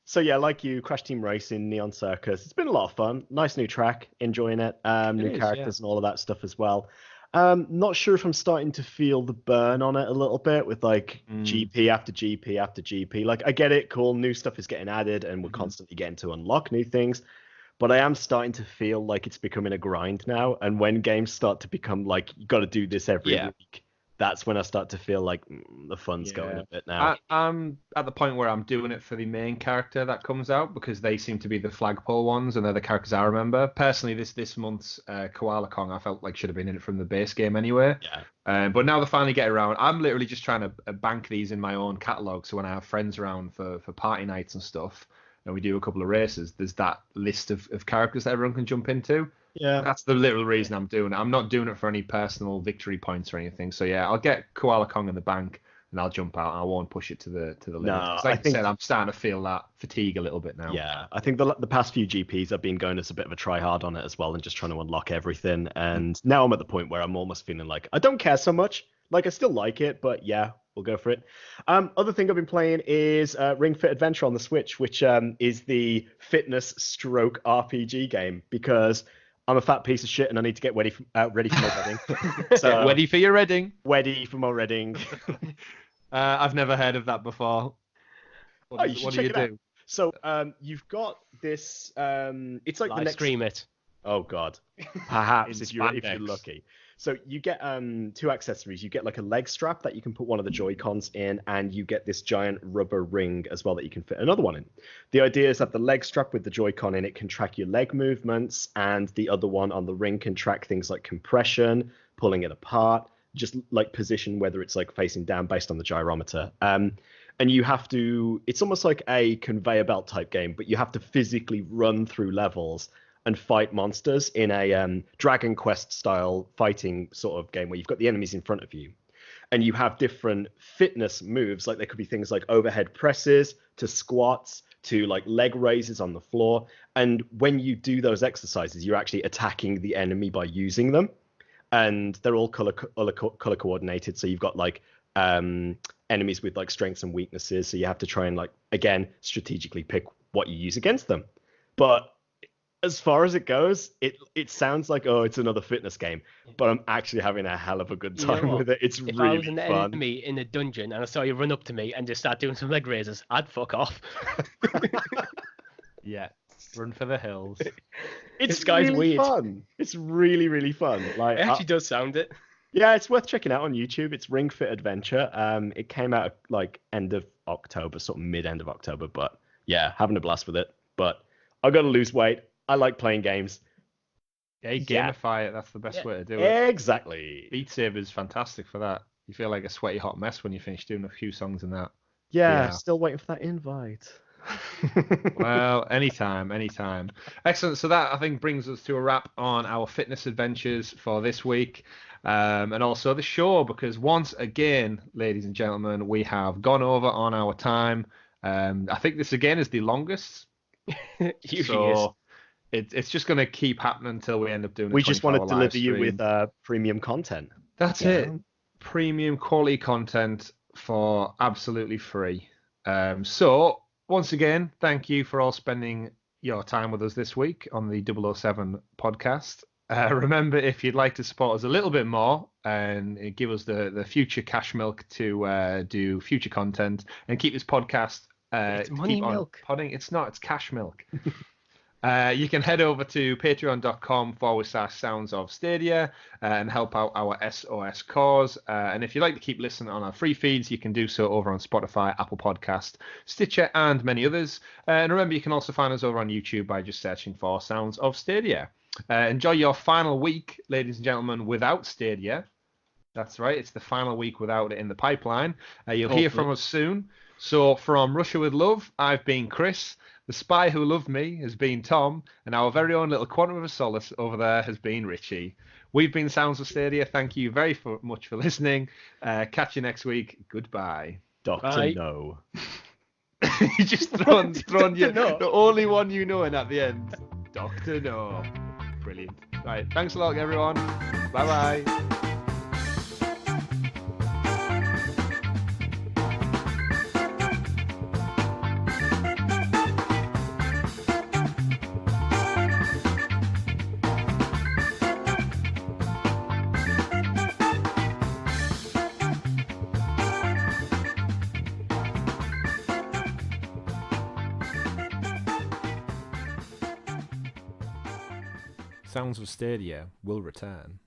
So yeah, like you, Crash Team Racing, Neon Circus. It's been a lot of fun. Nice new track, enjoying it. New characters and all of that stuff as well. Not sure if I'm starting to feel the burn on it a little bit with like GP after GP after GP. Like I get it, cool, new stuff is getting added and we're constantly getting to unlock new things. But I am starting to feel like it's becoming a grind now. And when games start to become like, you got to do this every week, that's when I start to feel like the fun's going a bit now. I'm at the point where I'm doing it for the main character that comes out because they seem to be the flagpole ones and they're the characters I remember. Personally, this month's Koala Kong, I felt like should have been in it from the base game anyway. Yeah. But now they finally get around. I'm literally just trying to bank these in my own catalogue. So when I have friends around for party nights and stuff, and we do a couple of races, there's that list of characters that everyone can jump into. Yeah. That's the literal reason I'm doing it. I'm not doing it for any personal victory points or anything. So yeah, I'll get Koala Kong in the bank and I'll jump out. I won't push it to the limit. No, Like I said, I'm starting to feel that fatigue a little bit now. Yeah, I think the past few GPs I've been going as a bit of a try hard on it as well and just trying to unlock everything. And now I'm at the point where I'm almost feeling like I don't care so much. Like I still like it, but yeah, we'll go for it. Other thing I've been playing is Ring Fit Adventure on the Switch, which is the fitness stroke RPG game because I'm a fat piece of shit and I need to get ready for my wedding. So, ready for your wedding? Ready for my wedding. I've never heard of that before. What do you do? So you've got this. It's like the next. Stream it. Oh God. Perhaps if you're lucky. So you get two accessories. You get like a leg strap that you can put one of the Joy-Cons in, and you get this giant rubber ring as well that you can fit another one in. The idea is that the leg strap with the Joy-Con in it can track your leg movements, and the other one on the ring can track things like compression, pulling it apart, just like position, whether it's like facing down based on the gyrometer. And you have to, it's almost like a conveyor belt type game, but you have to physically run through levels and fight monsters in a Dragon Quest style fighting sort of game where you've got the enemies in front of you and you have different fitness moves. Like there could be things like overhead presses to squats to like leg raises on the floor. And when you do those exercises, you're actually attacking the enemy by using them. And they're all color coordinated. So you've got like enemies with like strengths and weaknesses. So you have to try and like, again, strategically pick what you use against them. But as far as it goes, it sounds like, oh, it's another fitness game, but I'm actually having a hell of a good time with it. It's really fun. If I was an enemy in a dungeon and I saw you run up to me and just start doing some leg raises, I'd fuck off. Yeah, run for the hills. This guy's really weird. Fun. It's really, really fun. Like it actually does sound it. Yeah, it's worth checking out on YouTube. It's Ring Fit Adventure. It came out like end of October, sort of mid-end of October, but yeah, having a blast with it. But I got to lose weight. I like playing games. Yeah, you gamify it. That's the best way to do it. Exactly. Beat Saber's fantastic for that. You feel like a sweaty hot mess when you finish doing a few songs in that. Yeah, still waiting for that invite. Well, anytime. Excellent. So that, I think, brings us to a wrap on our fitness adventures for this week. And also the show, because once again, ladies and gentlemen, we have gone over on our time. I think this again is the longest. Usually is. It's just going to keep happening until we end up doing. We just want to deliver you with premium content. That's it. Premium quality content for absolutely free. So once again, thank you for all spending your time with us this week on the 007 podcast. Remember, if you'd like to support us a little bit more and give us the future cash milk to do future content and keep this podcast it's money milk. Podding. It's not. It's cash milk. You can head over to patreon.com/Sounds of Stadia and help out our SOS cause. And if you'd like to keep listening on our free feeds, you can do so over on Spotify, Apple Podcast, Stitcher, and many others. And remember, you can also find us over on YouTube by just searching for Sounds of Stadia. Enjoy your final week, ladies and gentlemen, without Stadia. That's right. It's the final week without it in the pipeline. You'll hear from us soon. So from Russia with Love, I've been Chris. The spy who loved me has been Tom. And our very own little quantum of solace over there has been Richie. We've been Sounds of Stadia. Thank you very much for listening. Catch you next week. Goodbye. Dr. No. You just thrown the only one you know in at the end. Doctor No. Brilliant. Right, thanks a lot, everyone. Bye bye. Sounds of Stadia will return.